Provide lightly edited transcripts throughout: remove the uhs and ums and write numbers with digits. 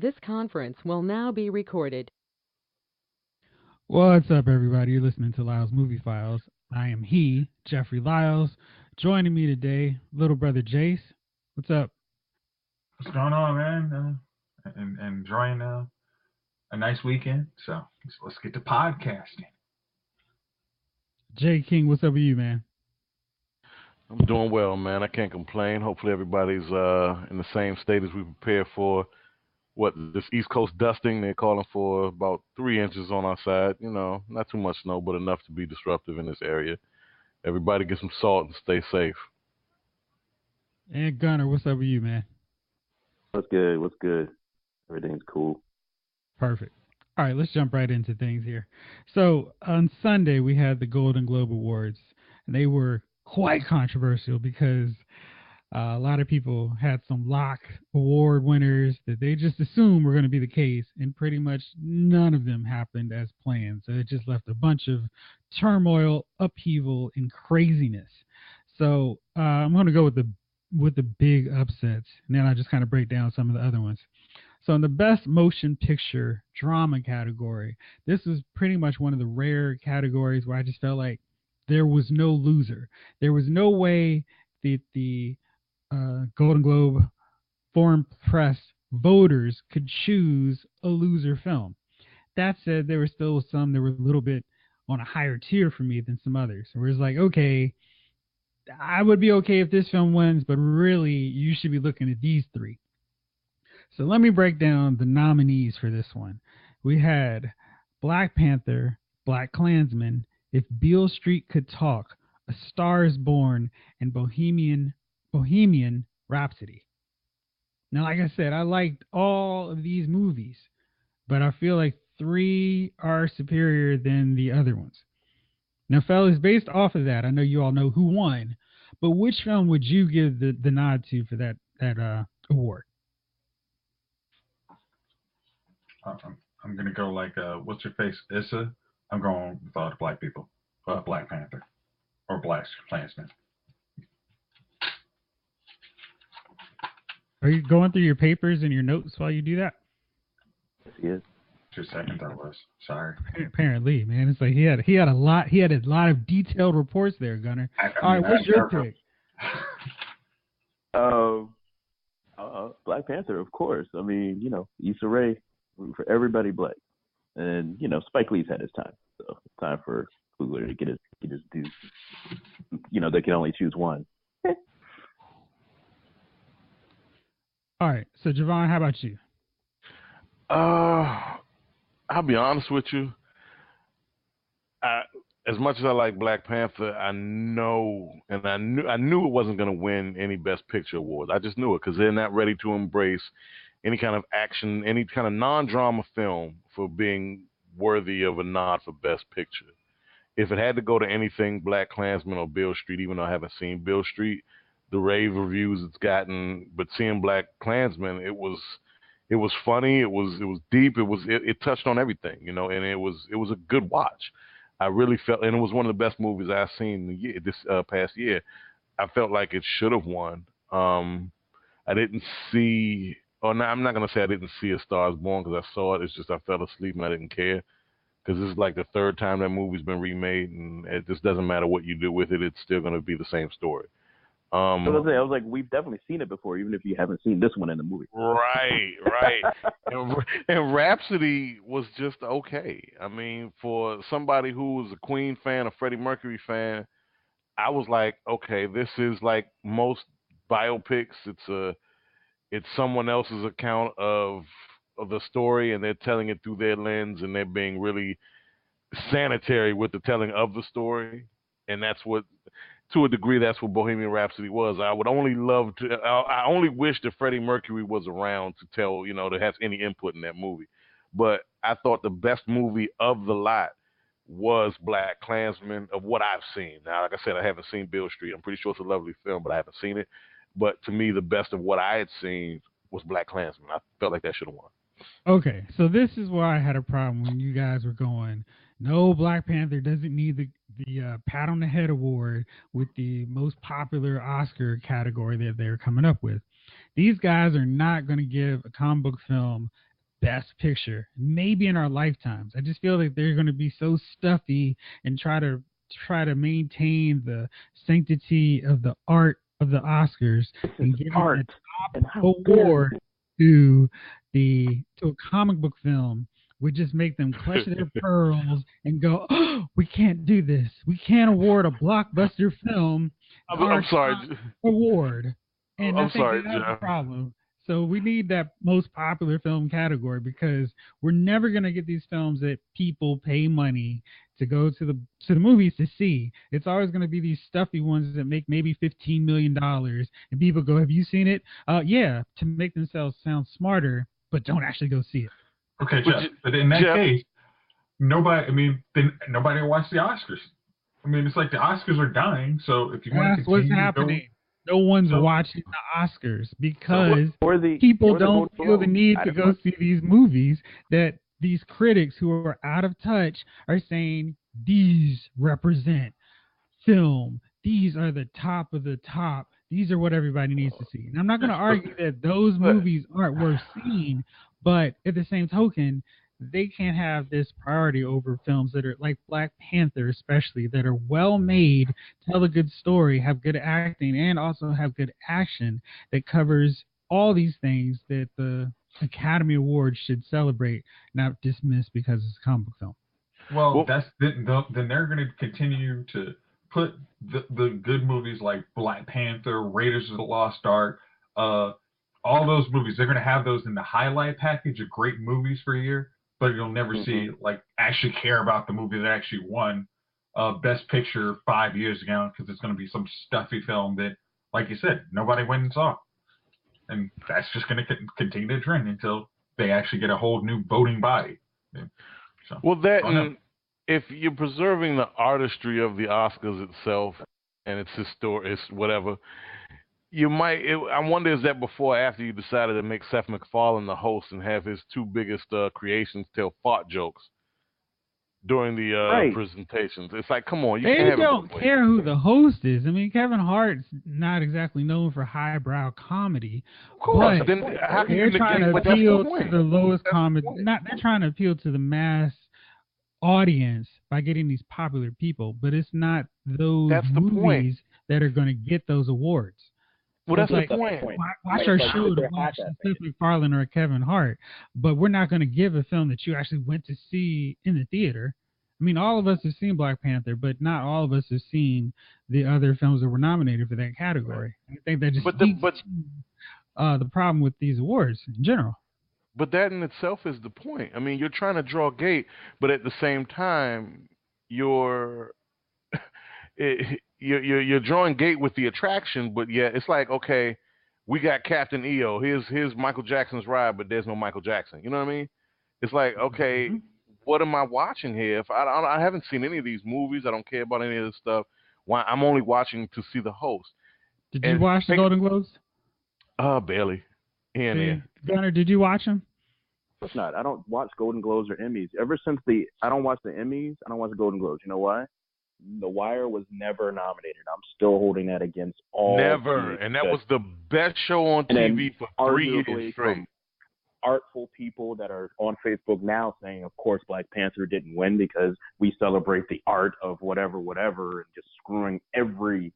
This conference will now be recorded. What's up, everybody? You're listening to Lyle's Movie Files. I am Jeffrey Lyles. Joining me today, little brother Jace. What's up? What's going on, man? Enjoying a nice weekend. So let's get to podcasting. Jay King, what's up with you, man? I'm doing well, man. I can't complain. Hopefully everybody's in the same state as we prepare for this East Coast dusting. They're calling for about 3 inches on our side. You know, not too much snow, but enough to be disruptive in this area. Everybody get some salt and stay safe. And Gunner, what's up with you, man? What's good? Everything's cool. Perfect. All right, let's jump right into things here. So on Sunday, we had the Golden Globe Awards, and they were quite controversial because a lot of people had some lock award winners that they just assumed were going to be the case, and pretty much none of them happened as planned. So it just left a bunch of turmoil, upheaval, and craziness. So I'm going to go with the big upsets, and then I'll just kind of break down some of the other ones. So in the Best Motion Picture Drama category, this was pretty much one of the rare categories where I just felt like there was no loser. There was no way that the Golden Globe Foreign Press voters could choose a loser film. That said, there were still some that were a little bit on a higher tier for me than some others. Where it's like, okay, I would be okay if this film wins, but really you should be looking at these three. So let me break down the nominees for this one. We had Black Panther, Black Klansman, If Beale Street Could Talk, A Star Is Born, and Bohemian Rhapsody. Now, like I said, I liked all of these movies, but I feel like three are superior than the other ones. Now, fellas, based off of that, I know you all know who won, but which film would you give the nod to for that award? I'm gonna go like what's your face, Issa? I'm going with all the black people, Black Panther or Black Klansman. Are you going through your papers and your notes while you do that? Yes. 2 seconds, I was sorry. Apparently, man, it's like he had a lot of detailed reports there, Gunner. All right, what's your pick? Black Panther, of course. I mean, Issa Rae for everybody black, and Spike Lee's had his time, so it's time for Coogler to get his due. They can only choose one. All right, so Javon, how about you? I'll be honest with you. As much as I like Black Panther, I knew it wasn't going to win any Best Picture awards. I just knew it because they're not ready to embrace any kind of action, any kind of non-drama film for being worthy of a nod for Best Picture. If it had to go to anything, Black Klansman or Beale Street, even though I haven't seen Beale Street, the rave reviews it's gotten, but seeing Black Klansman, it was funny, it was deep, it touched on everything, and it was a good watch. I really felt, and it was one of the best movies I've seen this past year. I felt like it should have won. I didn't see, or no, I'm not gonna say I didn't see A Star Is Born because I saw it. It's just I fell asleep and I didn't care because this is like the third time that movie's been remade, and it just doesn't matter what you do with it. It's still gonna be the same story. I was like, we've definitely seen it before, even if you haven't seen this one in the movie. Right. and Rhapsody was just okay. I mean, for somebody who was a Queen fan, a Freddie Mercury fan, I was like, okay, this is like most biopics. It's someone else's account of the story, and they're telling it through their lens, and they're being really sanitary with the telling of the story, and that's what. To a degree, that's what Bohemian Rhapsody was. I only wish that Freddie Mercury was around to tell, to have any input in that movie. But I thought the best movie of the lot was Black Klansman of what I've seen. Now, like I said, I haven't seen Beale Street. I'm pretty sure it's a lovely film, but I haven't seen it. But to me, the best of what I had seen was Black Klansman. I felt like that should have won. Okay, so this is why I had a problem when you guys were going, no, Black Panther doesn't need the pat on the head award with the most popular Oscar category that they're coming up with. These guys are not going to give a comic book film Best Picture, maybe in our lifetimes. I just feel like they're going to be so stuffy and try to maintain the sanctity of the art of the Oscars and giving the top award to a comic book film would just make them clutch their pearls and go, oh, we can't do this. We can't award a blockbuster film I'm sorry. award. And I'm I think sorry, that's the Jeff. problem. So we need that most popular film category because we're never going to get these films that people pay money to go to the movies to see. It's always going to be these stuffy ones that make maybe $15 million, and people go, "Have you seen it?" Yeah, to make themselves sound smarter, but don't actually go see it. Okay, Jeff. But in that case, nobody. I mean, then nobody will watch the Oscars. I mean, it's like the Oscars are dying. So if you want to continue, what's happening. No one's watching the Oscars because people don't feel the need to go see these movies that these critics who are out of touch are saying these represent film. These are the top of the top. These are what everybody needs to see. And I'm not going to argue that those movies aren't worth seeing, but at the same token, they can't have this priority over films that are like Black Panther, especially, that are well made, tell a good story, have good acting, and also have good action that covers all these things that the Academy Awards should celebrate, not dismiss because it's a comic book film. Well, then they're going to continue to put the good movies like Black Panther, Raiders of the Lost Ark, all those movies. They're going to have those in the highlight package of great movies for a year. But you'll never see, like, actually care about the movie that actually won Best Picture 5 years ago because it's going to be some stuffy film that, like you said, nobody went and saw. And that's just going to continue to trend until they actually get a whole new voting body. So, well, if you're preserving the artistry of the Oscars itself and its whatever, you might. I wonder, is that before or after you decided to make Seth MacFarlane the host and have his two biggest creations tell fart jokes during the presentations? It's like, come on, they don't care who the host is. I mean, Kevin Hart's not exactly known for highbrow comedy. Of course, but then how can they're trying to appeal to the lowest comedy. They're trying to appeal to the mass audience by getting these popular people, but it's not those movies that are going to get those awards. Well, that's the point. Watch our show to watch Seth MacFarlane or Kevin Hart, but we're not going to give a film that you actually went to see in the theater. I mean, all of us have seen Black Panther, but not all of us have seen the other films that were nominated for that category. I think that just the problem with these awards in general. But that in itself is the point. I mean, you're trying to draw gate, but at the same time, you're drawing gate with the attraction, but yeah, it's like, okay, we got Captain EO. Here's Michael Jackson's ride, but there's no Michael Jackson. You know what I mean? It's like, okay, what am I watching here? If I haven't seen any of these movies, I don't care about any of this stuff. Why I'm only watching to see the host. Did you watch the Golden Globes? Barely. Here and there. Gunnar, did you watch them? Of course not. I don't watch Golden Globes or Emmys. Ever since I don't watch the Emmys, I don't watch the Golden Globes. You know why? The Wire was never nominated. I'm still holding that against all. Never. And that was the best show on TV for 3 years straight. Artful people that are on Facebook now saying, of course, Black Panther didn't win because we celebrate the art of whatever, and just screwing every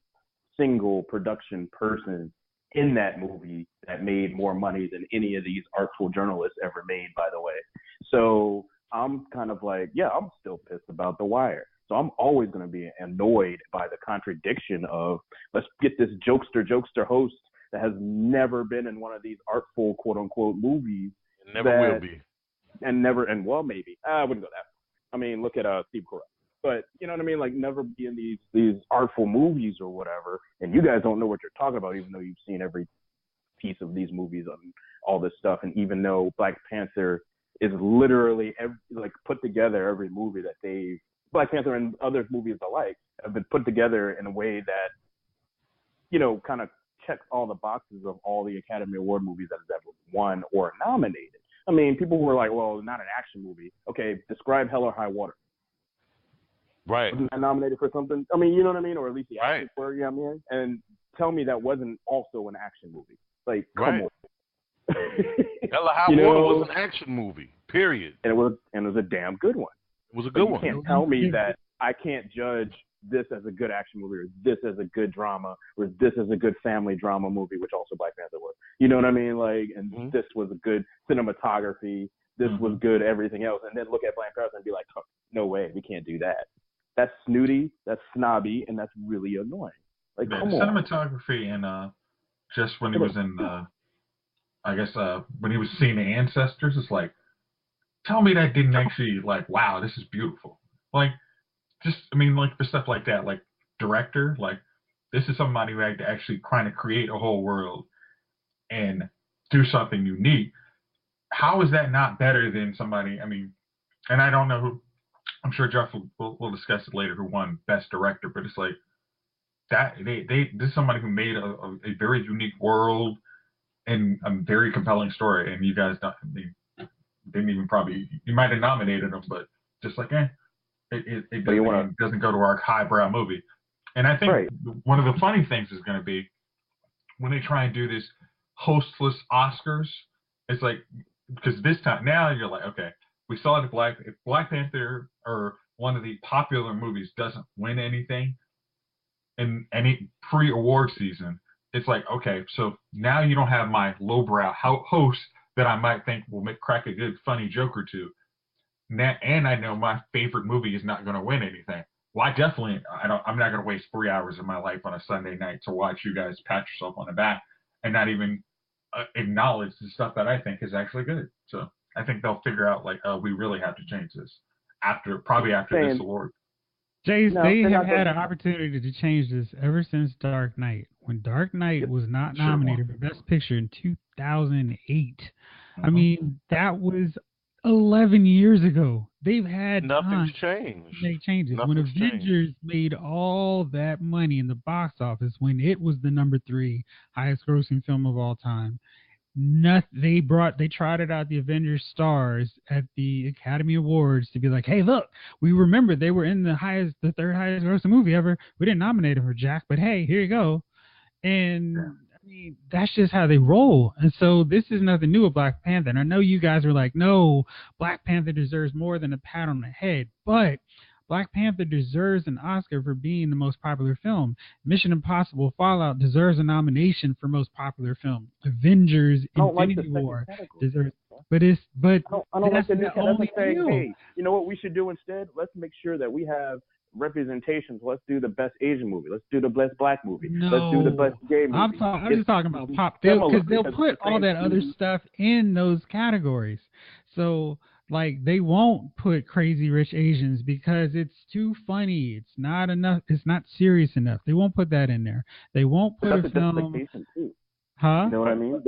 single production person in that movie that made more money than any of these artful journalists ever made, by the way. So I'm kind of like, yeah, I'm still pissed about The Wire. So I'm always going to be annoyed by the contradiction of, let's get this jokester host that has never been in one of these artful, quote unquote, movies. Never will be. And well, maybe. I wouldn't go that. I mean, look at Steve Carell. But you know what I mean? Like, never be in these artful movies or whatever. And you guys don't know what you're talking about, even though you've seen every piece of these movies and all this stuff. And even though Black Panther is literally put together every movie that Black Panther and other movies alike have been put together in a way that, you know, kind of checks all the boxes of all the Academy Award movies that have ever won or nominated. I mean, people were like, well, not an action movie. Okay, describe Hell or High Water. Right. Wasn't that nominated for something? I mean, you know what I mean? Or at least the acting for, you know what I mean? And tell me that wasn't also an action movie. Like, come on. Hell, High You Water know, was an action movie. Period. and it was a damn good one. It was a But good you one. can't tell me that I can't judge this as a good action movie, or this as a good drama, or this as a good family drama movie, which also Black Panther was. You know what I mean? Like, and this was a good cinematography. This was good everything else. And then look at Black Panther and be like, oh, no way, we can't do that. That's snooty, that's snobby, and that's really annoying. Like, Yeah, come the on. cinematography and just when he was in, I guess when he was seeing the ancestors, it's like, tell me that didn't actually like, wow, this is beautiful. Like, just I mean, like for stuff like that, like director, like this is somebody who had to actually kind of create a whole world and do something unique. How is that not better than somebody? I mean, and I don't know who. I'm sure Jeff will discuss it later who won best director, but it's like that they this is somebody who made a very unique world and a very compelling story, and you guys don't, didn't even probably, you might have nominated them, but just like it doesn't go to our highbrow movie. And I think one of the funny things is going to be when they try and do this hostless Oscars. It's like, because this time now you're like, okay, we saw if Black Panther or one of the popular movies doesn't win anything in any pre-award season, it's like, okay, so now you don't have my lowbrow host that I might think will crack a good funny joke or two. And I know my favorite movie is not going to win anything. Well, I'm not going to waste 3 hours of my life on a Sunday night to watch you guys pat yourself on the back and not even acknowledge the stuff that I think is actually good. So I think they'll figure out like, we really have to change this after this award. Jace, they have had an opportunity to change this ever since Dark Knight. When Dark Knight was not nominated for Best Picture in 2008, I mean, that was 11 years ago. They've had nothing's changed. Make changes. When Avengers made all that money in the box office, when it was the number 3 highest grossing film of all time, they trotted out the Avengers stars at the Academy Awards to be like, hey, look, we remember they were in the third highest grossing movie ever. We didn't nominate them for Jack, but hey, here you go. And I mean, that's just how they roll. And so this is nothing new with Black Panther. And I know you guys were like, no, Black Panther deserves more than a pat on the head, but Black Panther deserves an Oscar for being the most popular film. Mission Impossible Fallout deserves a nomination for most popular film. Avengers Infinity War deserves, but I don't like the new category. Hey, you know what we should do instead? Let's make sure that we have representations. Let's do the best Asian movie. Let's do the best black movie. Let's do the best gay movie. I'm just talking about pop, because they'll put all that other stuff in those categories. So like they won't put Crazy Rich Asians because it's too funny. It's not enough. It's not serious enough. They won't put that in there. They won't put a film. Too. Huh? You know what I mean?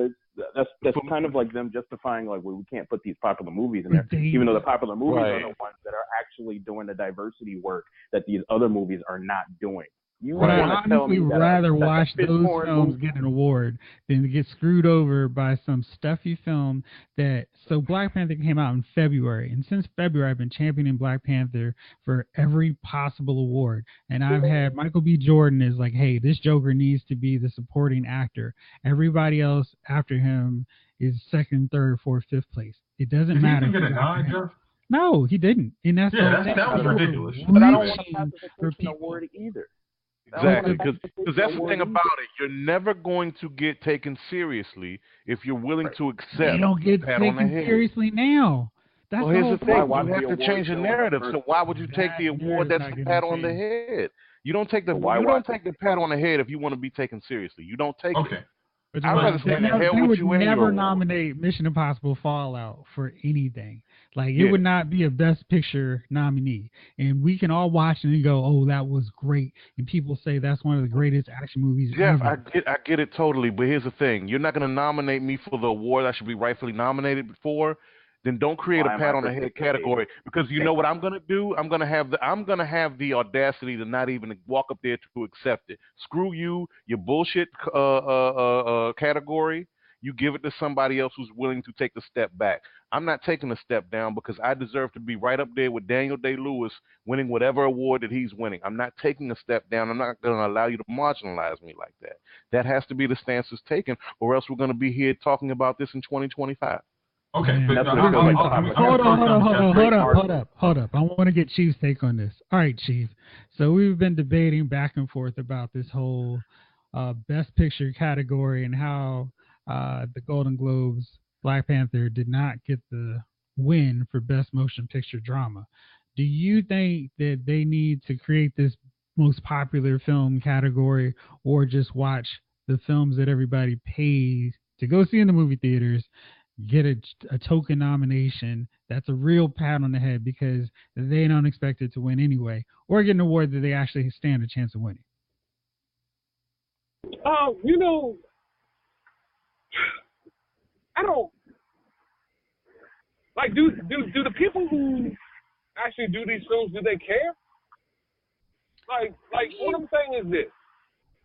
That's kind of like them justifying like, well, we can't put these popular movies in there, even though the popular movies are the ones that are actually doing the diversity work that these other movies are not doing. But I honestly rather watch those films get an award than to get screwed over by some stuffy film that. So Black Panther came out in February, and since February I've been championing Black Panther for every possible award. And I've had Michael B. Jordan is like, hey, this Joker needs to be the supporting actor. Everybody else after him is second, third, fourth, fifth place. It doesn't matter. Did he even get a nod, Jeff? No, he didn't. And that was ridiculous. But I don't want to pass the fiction award either. Exactly, because that's the thing about it. You're never going to get taken seriously if you're willing to accept. They don't get taken seriously now. That's here's the thing. You have to change the narrative. So why would you take the award that's the pat on the head? You don't take the take the pat on the head if you want to be taken seriously. You don't take it. I'd rather stay in the hell with you. They would never nominate Mission Impossible Fallout for anything. Like, it would not be a Best Picture nominee. And we can all watch it and go, oh, that was great. And people say that's one of the greatest action movies ever. I get it totally. But here's the thing. You're not going to nominate me for the award I should be rightfully nominated for. Then don't create a pat on the head category, because you know what I'm gonna do? I'm gonna have the audacity to not even walk up there to accept it. Screw you, your bullshit category. you give it to somebody else who's willing to take a step back. I'm not taking a step down because I deserve to be right up there with Daniel Day-Lewis winning whatever award that he's winning. I'm not taking a step down. I'm not going to allow you to marginalize me like that. That has to be the stance that's taken, or else we're going to be here talking about this in 2025. Okay, Man, but hold up. I want to get Chief's take on this. All right, Chief. So we've been debating back and forth about this whole Best Picture category and how the Golden Globes, Black Panther did not get the win for Best Motion Picture Drama. Do you think that they need to create this most popular film category, or just watch the films that everybody pays to go see in the movie theaters, get a token nomination that's a real pat on the head because they don't expect it to win anyway, or get an award that they actually stand a chance of winning? You know, I don't like. Do the people who actually do these films, do they care? Like what I'm saying is this: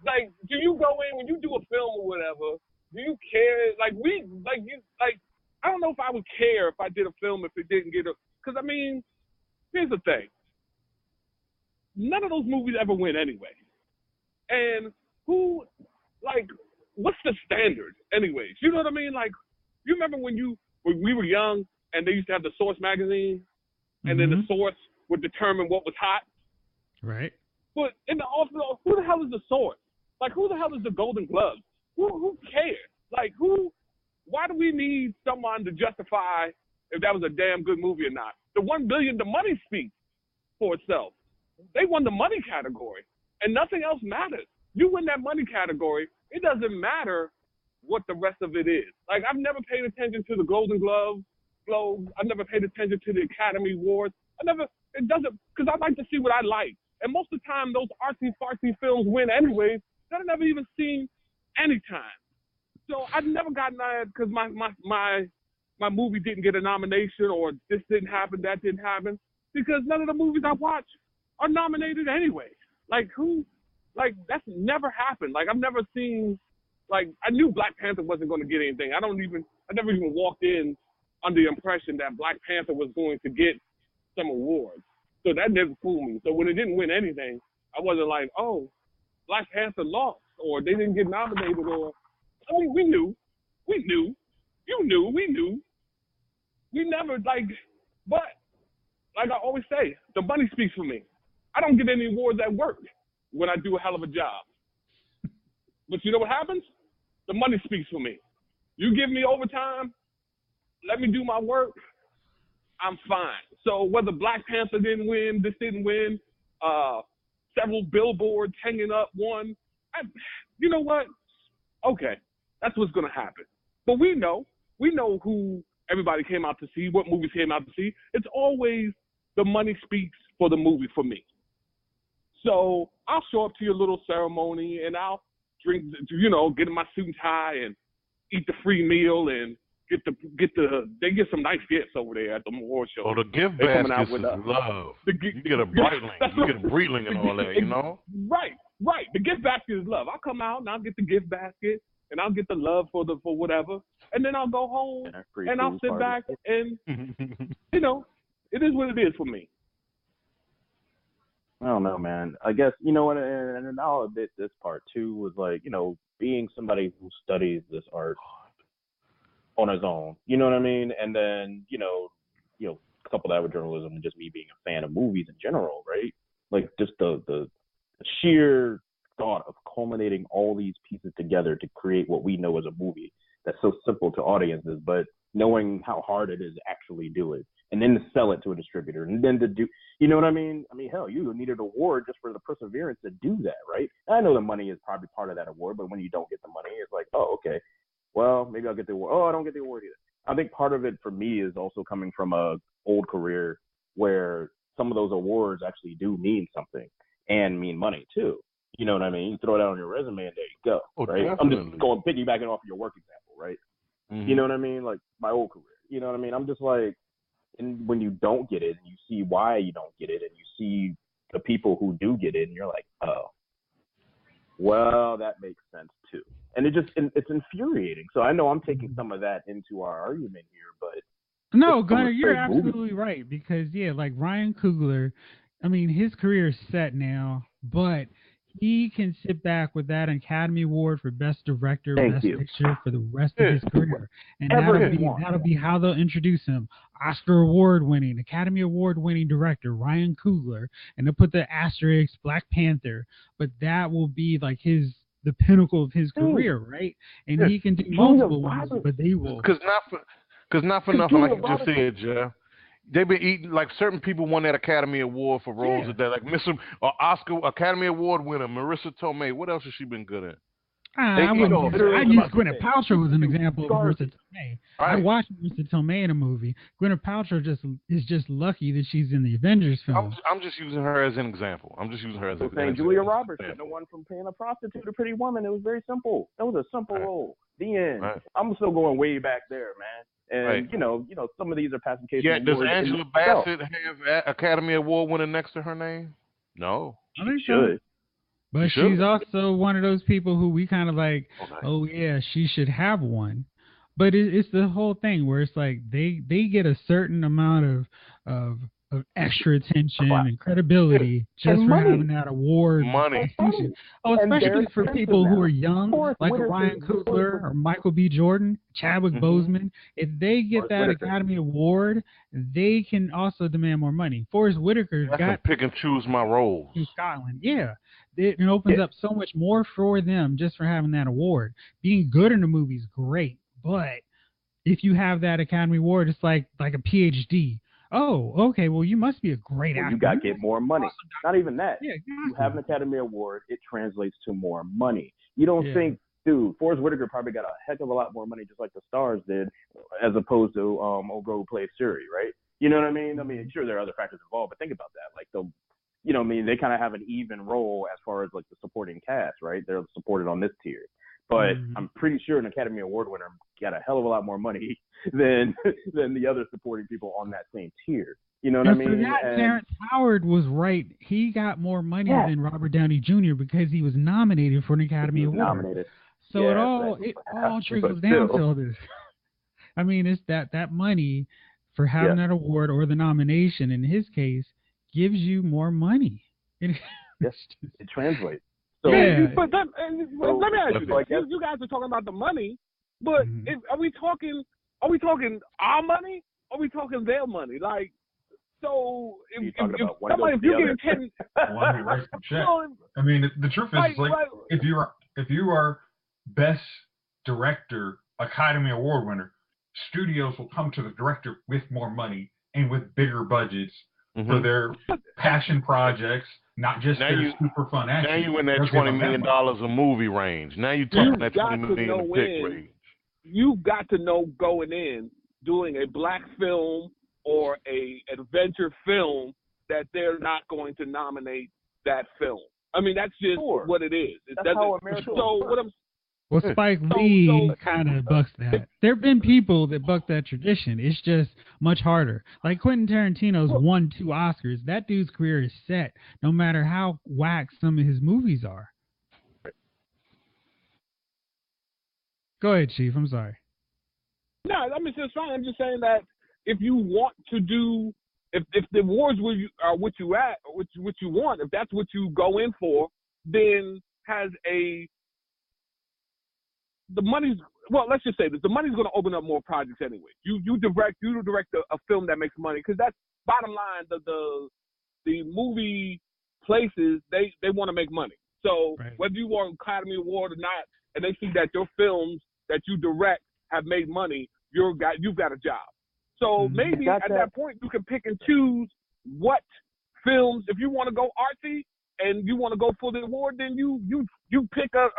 like, do you go in when you do a film or whatever? Do you care? I don't know if I would care if I did a film if it didn't get a. Because I mean, here's the thing: none of those movies ever win anyway. And who, like, what's the standard, anyways? You know what I mean? Like, you remember when we were young and they used to have the Source magazine, and then the Source would determine what was hot, right? But in the also, who the hell is the Source? Like, who the hell is the Golden Globes? Who cares? Like, why do we need someone to justify if that was a damn good movie or not? The $1 billion, the money speaks for itself. They won the money category, and nothing else matters. You win that money category, it doesn't matter what the rest of it is. Like, I've never paid attention to the Golden Globes. I've never paid attention to the Academy Awards. It doesn't, because I like to see what I like. And most of the time, those artsy-fartsy films win anyways that I've never even seen any time. So I've never gotten mad because my movie didn't get a nomination, or this didn't happen, that didn't happen, because none of the movies I watch are nominated anyway. Like, that's never happened. Like, I've never seen, like, I knew Black Panther wasn't going to get anything. I never even walked in under the impression that Black Panther was going to get some awards. So that never fooled me. So when it didn't win anything, I wasn't like, oh, Black Panther lost, or they didn't get nominated, or, I mean, we knew. You knew, we knew. We never, but, like I always say, the money speaks for me. I don't get any awards at work when I do a hell of a job. But you know what happens? The money speaks for me. You give me overtime, let me do my work, I'm fine. So whether Black Panther didn't win, this didn't win, several billboards hanging up one, you know what? Okay, that's what's going to happen. But we know who everybody came out to see, what movies came out to see. It's always the money speaks for the movie for me. So I'll show up to your little ceremony and I'll drink, get in my suit and tie and eat the free meal and they get some nice gifts over there at the award show. Oh, the gift baskets is love. You get a Breitling. You get a Breitling and all that, you know? Right. The gift basket is love. I'll come out and I'll get the gift basket and I'll get the love for whatever. And then I'll go home and I'll sit back and, it is what it is for me. I don't know, man. I guess, and I'll admit this part too was like, being somebody who studies this art on his own, you know what I mean? And then, couple that with journalism and just me being a fan of movies in general, right? Like just the sheer thought of culminating all these pieces together to create what we know as a movie that's so simple to audiences, but knowing how hard it is to actually do it and then to sell it to a distributor and then to do, you know what I mean? I mean, hell, you need an award just for the perseverance to do that, right? And I know the money is probably part of that award, but when you don't get the money, it's like, oh, okay, well, maybe I'll get the award. Oh, I don't get the award either. I think part of it for me is also coming from a old career where some of those awards actually do mean something and mean money too. You know what I mean? You throw it out on your resume and there you go, right? Definitely. I'm just going piggybacking off of your work example, right? Mm-hmm. You know what I mean? Like my old career, you know what I mean? I'm just like, and when you don't get it and you see why you don't get it and you see the people who do get it and you're like, oh, Well, that makes sense too, and it's infuriating. So I know I'm taking some of that into our argument here, but no, Gunnar, you're absolutely right because like Ryan Coogler, I mean his career is set now, but he can sit back with that Academy Award for Best Director, Best Picture for the rest of his career, and that'll be how they'll introduce him. Oscar Award winning, Academy Award winning director Ryan Coogler, and they'll put the asterisk Black Panther, but that will be like the pinnacle of his career, right? And he can do multiple ones, but they will because not for nothing, like you just said, Jeff. They've been eating like certain people won that Academy Award for roles of that, like Oscar Academy Award winner Marissa Tomei. What else has she been good at? I'd use Gwyneth Paltrow as an example of Marissa Tomei. I watched Marissa Tomei in a movie. Gwyneth Paltrow is just lucky that she's in the Avengers film. I'm just using her as an example. Julia Roberts shouldn't have won from playing a prostitute or Pretty Woman. It was very simple. That was a simple role. The end. Right. I'm still going way back there, man. And you know, some of these are passing cases. Yeah, does Angela Bassett have Academy Award winner next to her name? No. I think she should. But she's also one of those people who we kind of like, oh yeah, she should have one. But it's the whole thing where it's like they get a certain amount of extra attention and credibility just for having that award. Money. Oh, especially for people who are young, like Ryan Coogler or Michael B. Jordan, Chadwick Boseman. If they get that Academy Award, they can also demand more money. Forrest Whitaker got pick and choose my roles in Scotland. Yeah. It opens up so much more for them just for having that award. Being good in a movie is great, but if you have that Academy Award, it's like a PhD. Oh, okay. Well, you must be a great actor. You got to get more money. Not even that. Yeah, exactly. You have an Academy Award, it translates to more money. You don't think, dude, Forrest Whitaker probably got a heck of a lot more money just like the stars did, as opposed to old girl who played Siri, right? You know what I mean? I mean, sure, there are other factors involved, but think about that. Like, you know what I mean? They kind of have an even role as far as like the supporting cast, right? They're supported on this tier. But I'm pretty sure an Academy Award winner got a hell of a lot more money than the other supporting people on that same tier. You know what I mean? For that, Terrence Howard was right. He got more money than Robert Downey Jr. because he was nominated for an Academy Award. So it all trickles down to all this. I mean, it's that money for having that award or the nomination in his case gives you more money. It translates. So, let me ask you this. You guys are talking about the money, but are we talking our money? Or are we talking their money? Like, so if you get 10, one writes the check. I mean, the truth is, if you are best director, Academy Award winner, studios will come to the director with more money and with bigger budgets for their passion projects. Not just their super fun action. Now you in that $20 million a movie range. Now you talking that $20 million pick range. You've got to know going in, doing a black film or a adventure film, that they're not going to nominate that film. I mean, that's just what it is. Well, Spike Lee kind of bucks that. There have been people that buck that tradition. It's just much harder. Like Quentin Tarantino's won 2 Oscars. That dude's career is set, no matter how whack some of his movies are. Go ahead, Chief. I'm sorry. No, I mean, it's fine. I'm just saying that if you want to do, if the awards are what you want, if that's what you go in for, then the money's, well, let's just say this, the money's going to open up more projects anyway. You direct a film that makes money, because that's bottom line. The movie places, they want to make money. So whether you want an Academy Award or not, and they see that your films that you direct have made money, you've got a job. So maybe at that point you can pick and choose what films. If you want to go artsy and you want to go for the award, then you pick a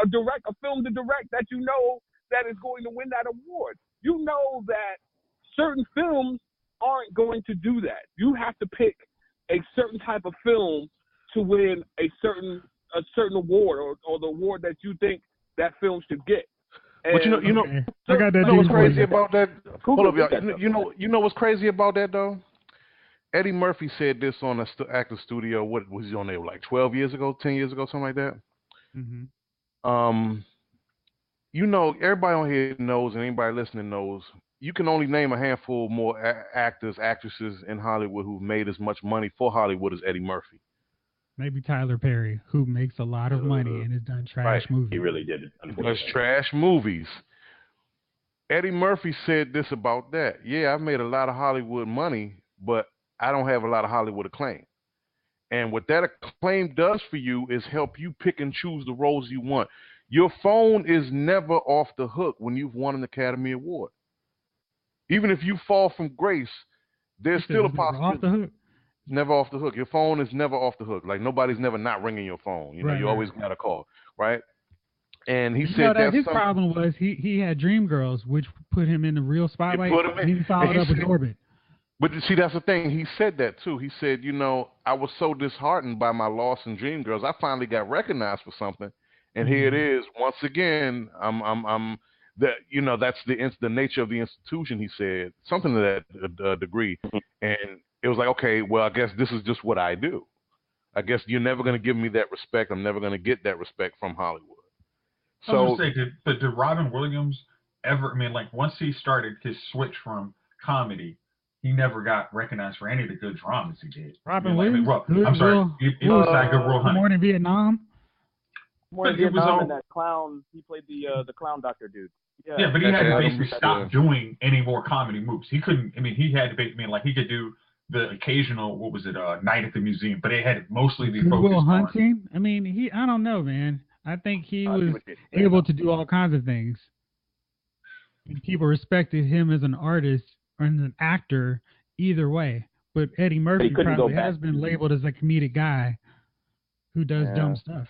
film to direct that you know that is going to win that award. You know that certain films aren't going to do that. You have to pick a certain type of film to win a certain award or the award that you think that film should get. And but you know, I got that. You know what's crazy about that? Hold up, y'all. You know what's crazy about that though? Eddie Murphy said this on the actor studio. What was he on there? Like 12 years ago, 10 years ago, something like that. You know, everybody on here knows, and anybody listening knows, you can only name a handful more actors, actresses in Hollywood who've made as much money for Hollywood as Eddie Murphy. Maybe Tyler Perry, who makes a lot of money and has done trash Right. movies. He really did it. Does trash movies. Eddie Murphy said this about that. Yeah, I've made a lot of Hollywood money, but I don't have a lot of Hollywood acclaim. And what that acclaim does for you is help you pick and choose the roles you want. Your phone is never off the hook when you've won an Academy Award. Even if you fall from grace, there's still a possibility. Off the hook. Never off the hook. Your phone is never off the hook. Like, nobody's never not ringing your phone. You know, you always got a call, right? And he said that his problem was he had Dreamgirls, which put him in the real spotlight. He followed up with Orbit. But see, that's the thing. He said that too. He said, you know, I was so disheartened by my loss in Dreamgirls. I finally got recognized for something, and here it is once again. I'm that, you know, that's the nature of the institution. He said something to that degree, and it was like, okay, well, I guess this is just what I do. I guess you're never going to give me that respect. I'm never going to get that respect from Hollywood. So, I was going to say, did Robin Williams ever? I mean, like once he started his switch from comedy, he never got recognized for any of the good dramas he did. Robin Williams? I'm sorry. He was that Good Will Hunting. More than Vietnam? More than Vietnam and that clown. He played the clown doctor dude. Yeah, but he had to basically stop doing any more comedy movies. He couldn't. I mean, he had to basically, like, he could do the occasional, what was it, Night at the Museum, but it had to mostly be focused Will Hunting? I mean, I don't know, man. I think he was able to do all kinds of things. People respected him as an artist or as an actor either way. But Eddie Murphy probably has been labeled as a comedic guy who does dumb stuff.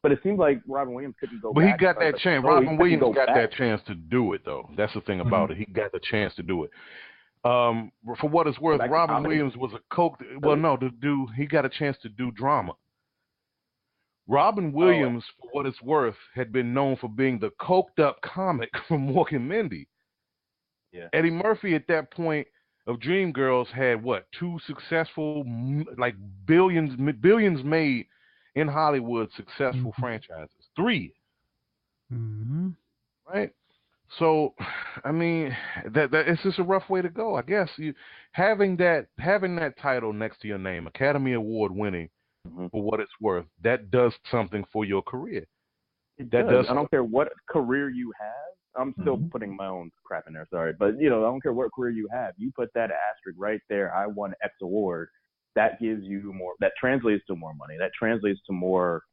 But it seems like Robin Williams couldn't go back. But he got that chance. Robin Williams got that chance to do it, though. That's the thing about it. He got the chance to do it. For what it's worth, Robin Williams was a coke. Well, no, he got a chance to do drama. Robin Williams, for what it's worth, had been known for being the coked up comic from Mork and Mindy. Yeah. Eddie Murphy at that point of Dreamgirls had what, 2 successful, like billions made in Hollywood successful franchises. 3. Right? So, I mean, that it's just a rough way to go. I guess having that title next to your name, Academy Award winning, for what it's worth, that does something for your career. It does. I don't care what career you have. I'm still putting my own crap in there, sorry. But, you know, I don't care what career you have. You put that asterisk right there, I won X award. That gives you more, that translates to more money. That translates to more,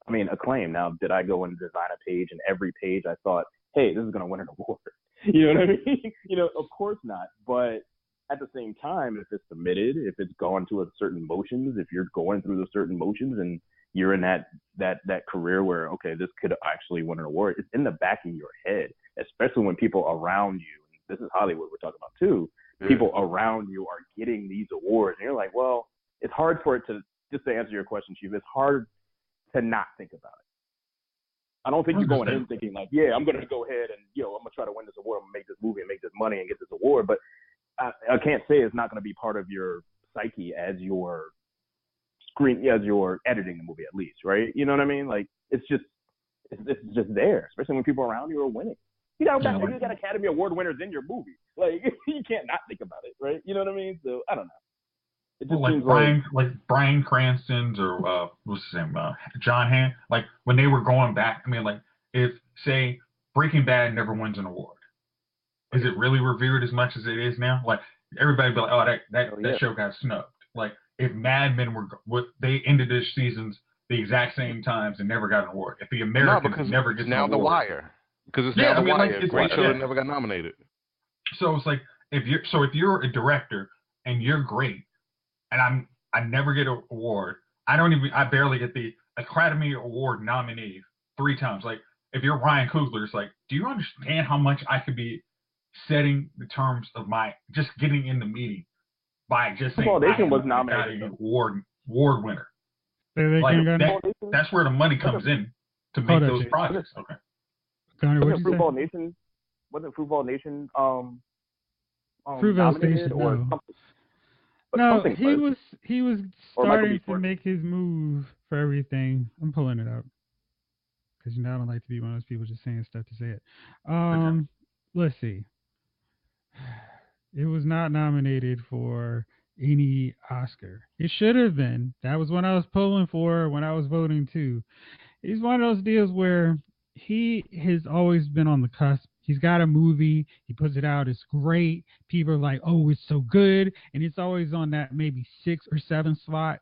acclaim. Now, did I go and design a page, and every page I thought, hey, this is going to win an award? You know what I mean? You know, of course not. But at the same time, if it's submitted, if it's gone through a certain motions, if you're going through the certain motions and you're in that career where, okay, this could actually win an award, it's in the back of your head, especially when people around you, and this is Hollywood we're talking about too, people around you are getting these awards. And you're like, well, it's hard for it to, just to answer your question, Chief, it's hard to not think about it. I don't think you're going in thinking like, yeah, I'm going to go ahead and, I'm going to try to win this award, I'm going to make this movie and make this money and get this award. But I can't say it's not going to be part of your psyche as you're editing the movie, at least, right? You know what I mean? Like, it's just there, especially when people around you are winning. You got Academy Award winners in your movie. Like, you can't not think about it, right? You know what I mean? So I don't know. It just seems like Bryan Cranston's or what's his name, John Hamm. Like when they were going back, like if say Breaking Bad never wins an award, is it really revered as much as it is now? Like everybody be like, oh, that show got snubbed. Like if Mad Men they ended their seasons the exact same times and never got an award. If the Americans never gets now an The award, Wire, because it's now The Wire, great show that never got nominated. So it's like if you're a director and you're great, and I never get an award. I barely get the Academy Award nominee 3 times. Like if you're Ryan Coogler, it's like, do you understand how much I could be setting the terms of my just getting in the meeting by just saying Nation was nominated award winner. That's where the money comes in to make those projects. Okay. Wasn't Fruitball Nation? Fruitvale Station, or no. something? No, he was starting to make his move for everything. I'm pulling it up. because I don't like to be one of those people just saying stuff to say it. Okay. Let's see. It was not nominated for any Oscar. It should have been. That was what I was polling for when I was voting too. He's one of those deals where he has always been on the cusp. He's got a movie, he puts it out, it's great. People are like, oh, it's so good. And it's always on that maybe 6 or 7 slot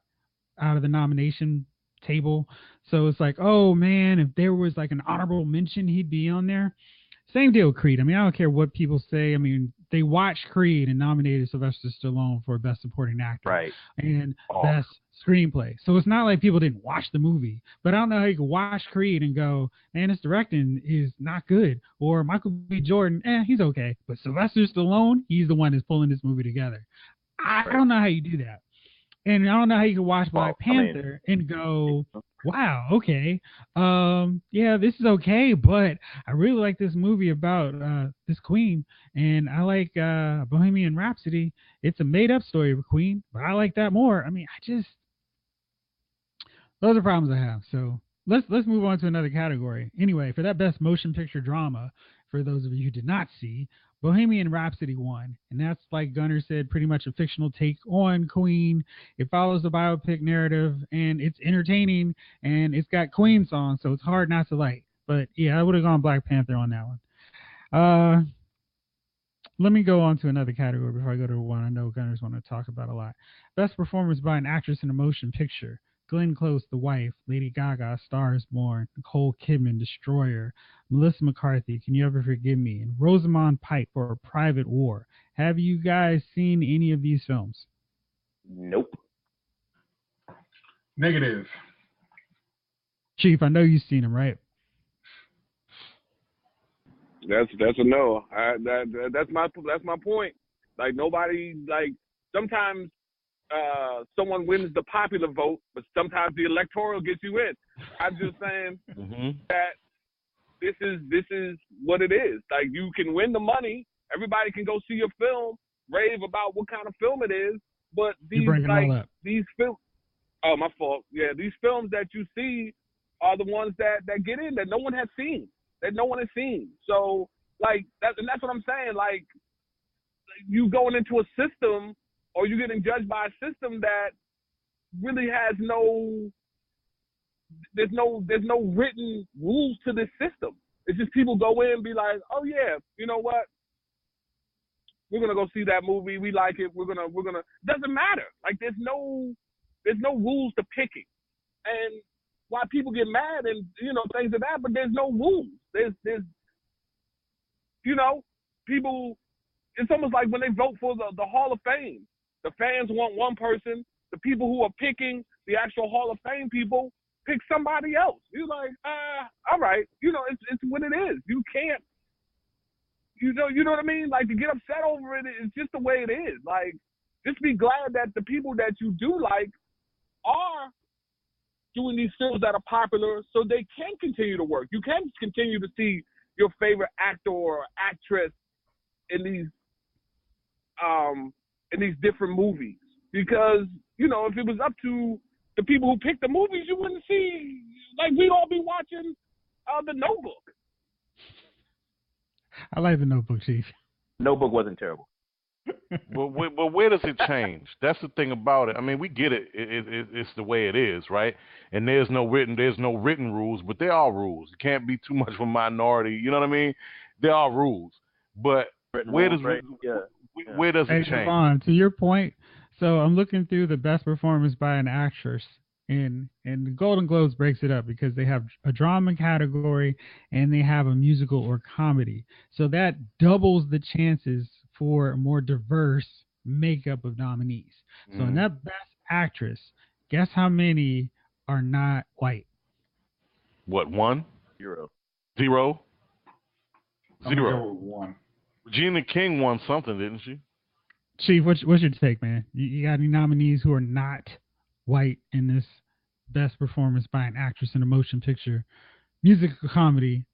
out of the nomination table. So it's like, oh man, if there was like an honorable mention, he'd be on there. Same deal with Creed. I mean, I don't care what people say. I mean, they watched Creed and nominated Sylvester Stallone for Best Supporting Actor and Best Screenplay. So it's not like people didn't watch the movie. But I don't know how you can watch Creed and go, man, this directing is not good. Or Michael B. Jordan, he's okay. But Sylvester Stallone, he's the one that's pulling this movie together. I don't know how you do that. And I don't know how you can watch Black Panther and go, wow, okay, yeah, this is okay, but I really like this movie about this queen, and I like Bohemian Rhapsody. It's a made-up story of a queen, but I like that more. I mean, those are problems I have. So let's move on to another category. Anyway, for that best motion picture drama, for those of you who did not see, Bohemian Rhapsody won, and that's, like Gunnar said, pretty much a fictional take on Queen. It follows the biopic narrative, and it's entertaining, and it's got Queen songs, so it's hard not to like. But yeah, I would have gone Black Panther on that one. Let me go on to another category before I go to one I know Gunners want to talk about a lot. Best performance by an actress in a motion picture. Glenn Close, The Wife, Lady Gaga, Star is Born, Nicole Kidman, Destroyer, Melissa McCarthy, Can You Ever Forgive Me, and Rosamund Pike for A Private War. Have you guys seen any of these films? Nope. Negative. Chief, I know you've seen them, right? That's a no. That's my point. Like nobody, like sometimes someone wins the popular vote, but sometimes the electoral gets you in. I'm just saying that this is what it is. Like you can win the money, everybody can go see your film, rave about what kind of film it is, but these films. Oh, my fault. Yeah, these films that you see are the ones that get in that no one has seen. So like that's what I'm saying. Like you going into a system, or you getting judged by a system that really has there's no written rules to this system. It's just people go in and be like, oh yeah, you know what? We're gonna go see that movie. We like it. We're gonna. Doesn't matter. Like there's no rules to picking, and why people get mad and things like that. But there's no rules. There's people. It's almost like when they vote for the Hall of Fame. The fans want one person. The people who are picking the actual Hall of Fame people pick somebody else. You're like, all right. It's what it is. You can't. You know what I mean? Like to get upset over it is just the way it is. Like, just be glad that the people that you do like are doing these films that are popular, so they can continue to work. You can continue to see your favorite actor or actress in these different movies, because if it was up to the people who picked the movies, you wouldn't see, like, we'd all be watching The Notebook. I like The Notebook, Chief. Notebook wasn't terrible. But where does it change? That's the thing about it. I mean, we get it. It's the way it is, right? And there's no written rules, but there are rules. You can't be too much of a minority. You know what I mean? There are rules, but where does it change? Devon, to your point, so I'm looking through the best performance by an actress, and the Golden Globes breaks it up because they have a drama category and they have a musical or comedy. So that doubles the chances for a more diverse makeup of nominees. So in that best actress, guess how many are not white? What, 1? 0. 0? I'm gonna go with 1. Regina King won something, didn't she? Chief, what's your take, man? You got any nominees who are not white in this best performance by an actress in a motion picture, musical comedy,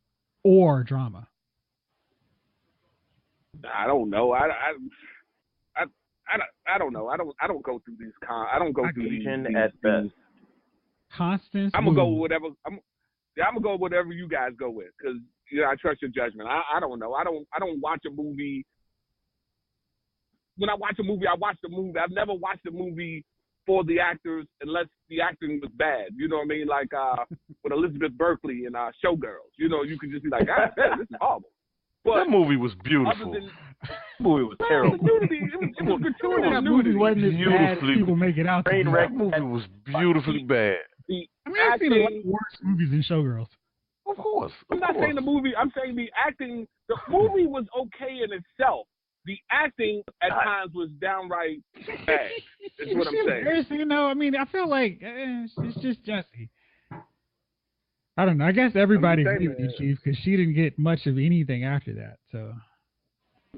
or drama? I don't know. I don't know. I don't go through these. I don't go through these at best. Constance. I'm gonna go with whatever. Yeah, I'm gonna go with whatever you guys go with, because I trust your judgment. I don't know. I don't watch a movie. When I watch a movie, I watch the movie. I've never watched a movie for the actors unless the acting was bad. You know what I mean? Like with Elizabeth Berkley and Showgirls. You could just be like, this is horrible. But that movie was beautiful. The movie was terrible. It was gratuitous That nudity. movie wasn't as bad as Beautifully- people make it out to be. That movie was beautifully bad. I mean, I've seen a lot of worse movies than Showgirls. Of course. I'm not saying the movie. I'm saying the acting. The movie was okay in itself. The acting at times was downright bad. Is what I'm saying. I mean, I feel like it's just Jesse. I don't know. I guess everybody agreed with you, Chief, because she didn't get much of anything after that. So.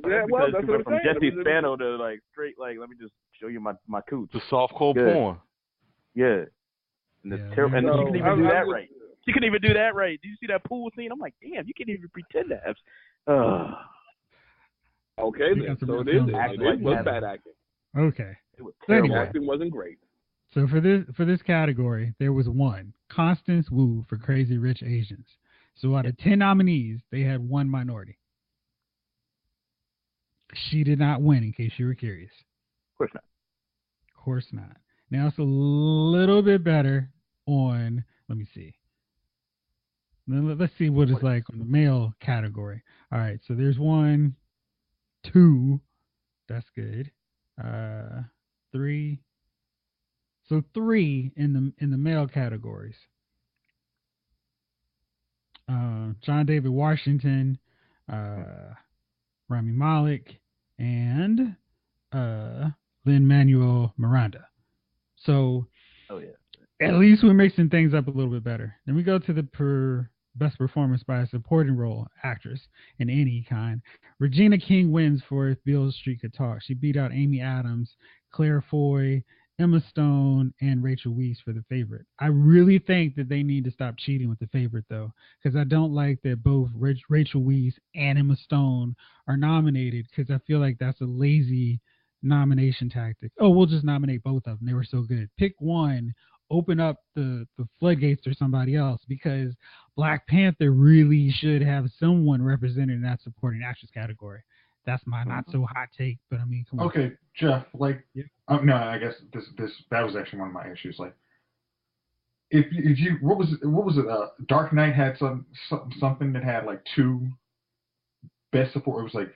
Yeah, well, that's what I'm from saying. Jesse Spano to like straight, like, let me just show you my cooch. The softcore Good. porn. Yeah. And it's terrible. And she couldn't even do that right. She couldn't even do that right. Did you see that pool scene? I'm like, damn, you can't even pretend to have. Okay, then. So it is. It was bad acting. Okay. It was The terrible. acting wasn't great. So for this category, there was one, Constance Wu for Crazy Rich Asians. So out of 10 nominees, they had one minority. She did not win, in case you were curious. Of course not. Of course not. Now it's a little bit better on, let me see. Let's see what it's like on the male category. All right, so there's 1, 2. That's good. 3. So 3 in the male categories. John David Washington, Rami Malek, and Lin-Manuel Miranda. So at least we're mixing things up a little bit better. Then we go to the best performance by a supporting role actress in any kind. Regina King wins for If Beale Street Could Talk. She beat out Amy Adams, Claire Foy, Emma Stone, and Rachel Weisz for The Favorite. I really think that they need to stop cheating with The Favorite, though, because I don't like that both Rachel Weisz and Emma Stone are nominated, because I feel like that's a lazy nomination tactic. Oh, we'll just nominate both of them. They were so good. Pick one, open up the floodgates for somebody else, because Black Panther really should have someone represented in that supporting actress category. That's my not so hot take, but I mean, come on. Okay, Jeff. Like, no, I guess that was actually one of my issues. Like, if you what was it? Dark Knight had something that had like 2 best support. It was like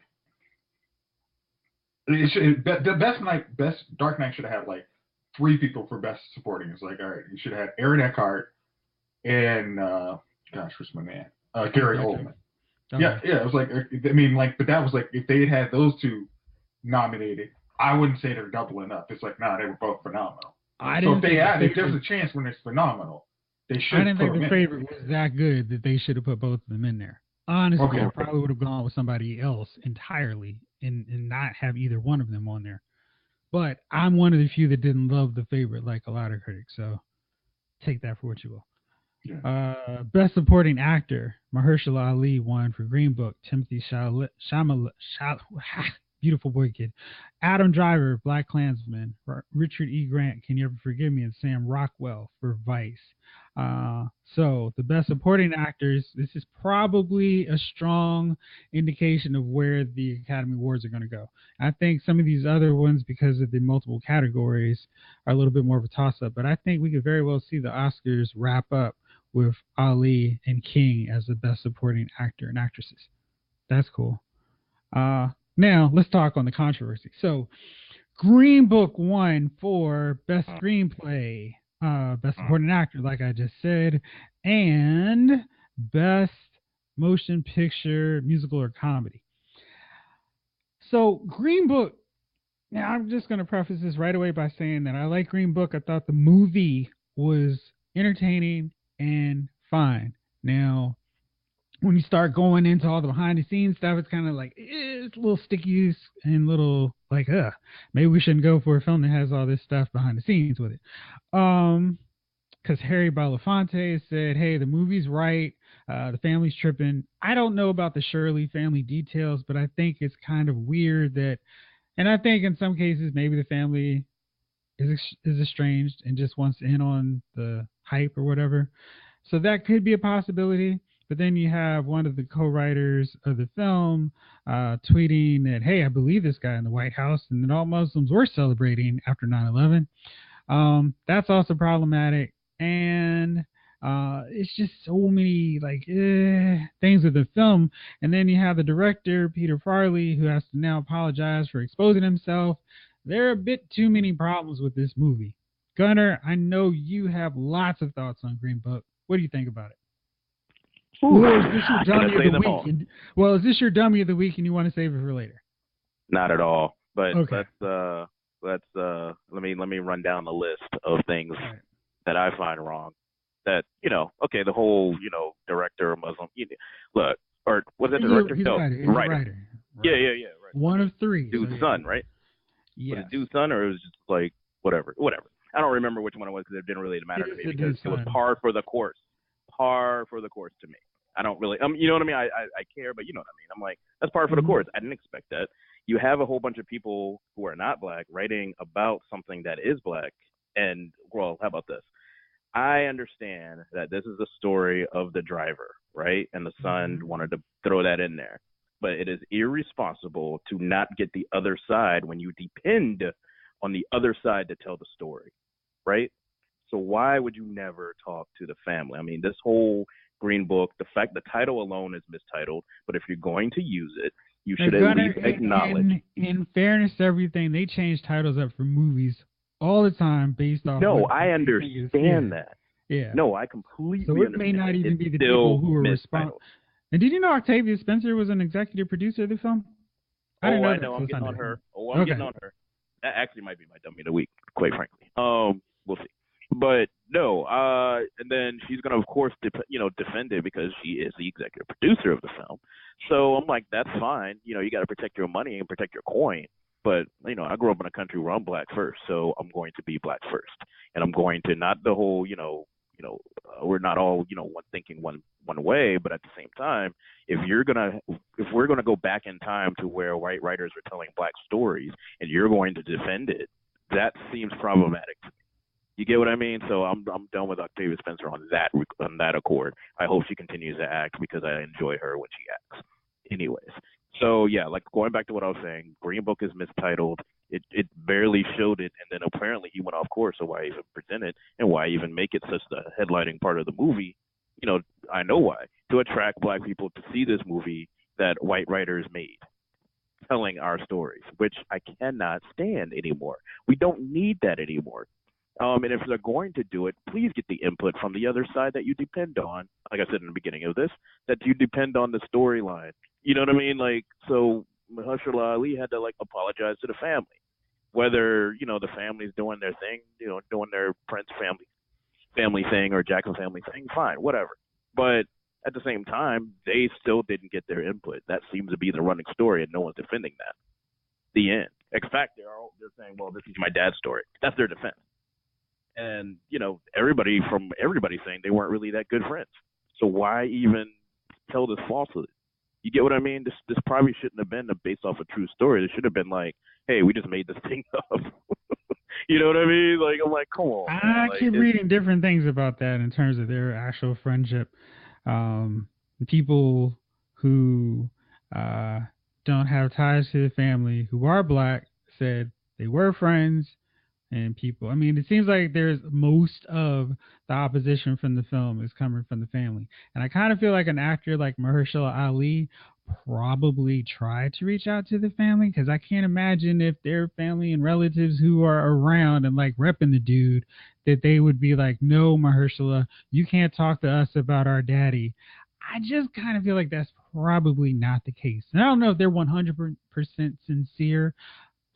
best Dark Knight should have had like 3 people for best supporting. It's like, all right, you should have had Aaron Eckhart and what's my man? Gary Oldman. Yeah, it was like, I mean, like, but that was like, if they had those 2 nominated, I wouldn't say they're doubling up. It's like, they were both phenomenal. So if there's a chance when it's phenomenal, they should. I didn't think The Favorite was that good that they should have put both of them in there. Honestly, I probably would have gone with somebody else entirely and not have either one of them on there. But I'm one of the few that didn't love The Favorite like a lot of critics, so take that for what you will. Yeah. Best Supporting Actor, Mahershala Ali won for Green Book. Timothy Chalamet, beautiful boy kid. Adam Driver, Black Klansman. Richard E. Grant, Can You Ever Forgive Me? And Sam Rockwell for Vice. So the Best Supporting Actors, this is probably a strong indication of where the Academy Awards are going to go. I think some of these other ones, because of the multiple categories, are a little bit more of a toss-up. But I think we could very well see the Oscars wrap up with Ali and King as the Best Supporting Actor and Actresses. That's cool. Now, let's talk on the controversy. So, Green Book won for Best Screenplay, Best Supporting Actor, like I just said, and Best Motion Picture, Musical, or Comedy. So, Green Book, now I'm just going to preface this right away by saying that I like Green Book. I thought the movie was entertaining and fine. Now, when you start going into all the behind the scenes stuff, it's kind of like, it's a little sticky and little like, maybe we shouldn't go for a film that has all this stuff behind the scenes with it. Because Harry Belafonte said, hey, the movie's right. The family's tripping. I don't know about the Shirley family details, but I think it's kind of weird that, and I think in some cases, maybe the family is estranged and just wants in on the hype or whatever. So that could be a possibility. But then you have one of the co-writers of the film tweeting that, hey, I believe this guy in the White House and that all Muslims were celebrating after 9/11. That's also problematic. And it's just so many things with the film. And then you have the director, Peter Farley, who has to now apologize for exposing himself. There are a bit too many problems with this movie. Gunnar, I know you have lots of thoughts on Green Book. What do you think about it? Or is this your dummy of the week? Is this your dummy of the week and you want to save it for later? Not at all. But okay. let me run down the list of things that I find wrong. That the whole director Muslim. Look, or was it the director? He's a writer. Right. Yeah. Right. One of three. Dude's son, right? Yeah. Was it Dude's son, or it was just like whatever? I don't remember which one it was because it didn't really matter to me because it was par for the course. Par for the course to me. I don't really, you know what I mean? I care, but you know what I mean? I'm like, that's par for the course. I didn't expect that. You have a whole bunch of people who are not black writing about something that is black. And, well, how about this? I understand that this is the story of the driver, right? And the son wanted to throw that in there. But it is irresponsible to not get the other side when you depend on the other side to tell the story, right? So why would you never talk to the family? I mean, this whole Green Book, the title alone is mistitled, but if you're going to use it, you should at least acknowledge. In fairness to everything, they change titles up for movies all the time based off. No, I understand that. Yeah. No, I completely understand. So it understand. may not even be the people who were responsible. And did you know Octavia Spencer was an executive producer of the film? I know. I'm getting on her. Getting on her. That actually might be my dummy of the week, quite frankly. We'll see. But no, and then she's gonna, of course, defend it because she is the executive producer of the film. So I'm like, that's fine. You got to protect your money and protect your coin. But I grew up in a country where I'm black first, so I'm going to be black first, and I'm going to not the whole, we're not all one thinking one way, but at the same time, if we're gonna go back in time to where white writers were telling black stories, and you're going to defend it, that seems problematic to me. You get what I mean? So I'm done with Octavia Spencer on that accord. I hope she continues to act because I enjoy her when she acts. Anyways, so yeah, like going back to what I was saying, Green Book is mistitled. It barely showed it, and then apparently he went off course. So why even present it, and why even make it such the headlining part of the movie? I know why. To attract black people to see this movie that white writers made, telling our stories, which I cannot stand anymore. We don't need that anymore. And if they're going to do it, please get the input from the other side that you depend on. Like I said in the beginning of this, that you depend on the storyline. You know what I mean? Like, so Mahershala Ali had to apologize to the family. Whether, the family's doing their thing, doing their Prince family thing or Jackson family thing, fine, whatever. But at the same time, they still didn't get their input. That seems to be the running story, and no one's defending that. The end. In fact, they're saying, well, this is my dad's story. That's their defense. And, everybody's saying they weren't really that good friends. So why even tell this falsehood? You get what I mean? This probably shouldn't have been based off a true story. It should have been like, hey, we just made this thing up. You know what I mean? Like, I'm like, come on. I keep reading different things about that in terms of their actual friendship. People who don't have ties to the family, who are black, said they were friends. And people, I mean, it seems like there's most of the opposition from the film is coming from the family. And I kind of feel like an actor like Mahershala Ali probably tried to reach out to the family, because I can't imagine if their family and relatives who are around and repping the dude, that they would be like, no, Mahershala, you can't talk to us about our daddy. I just kind of feel like that's probably not the case. And I don't know if they're 100% sincere,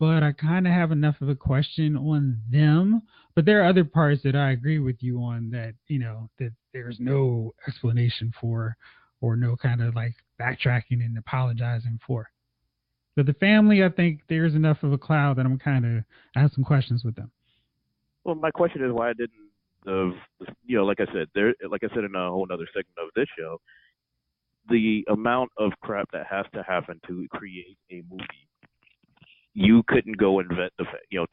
but I kind of have enough of a question on them. But there are other parts that I agree with you on that, that there's no explanation for, or no kind of backtracking and apologizing for. But the family, I think there's enough of a cloud that I have some questions with them. Well, my question is why didn't like I said in a whole other segment of this show, the amount of crap that has to happen to create a movie, you couldn't go and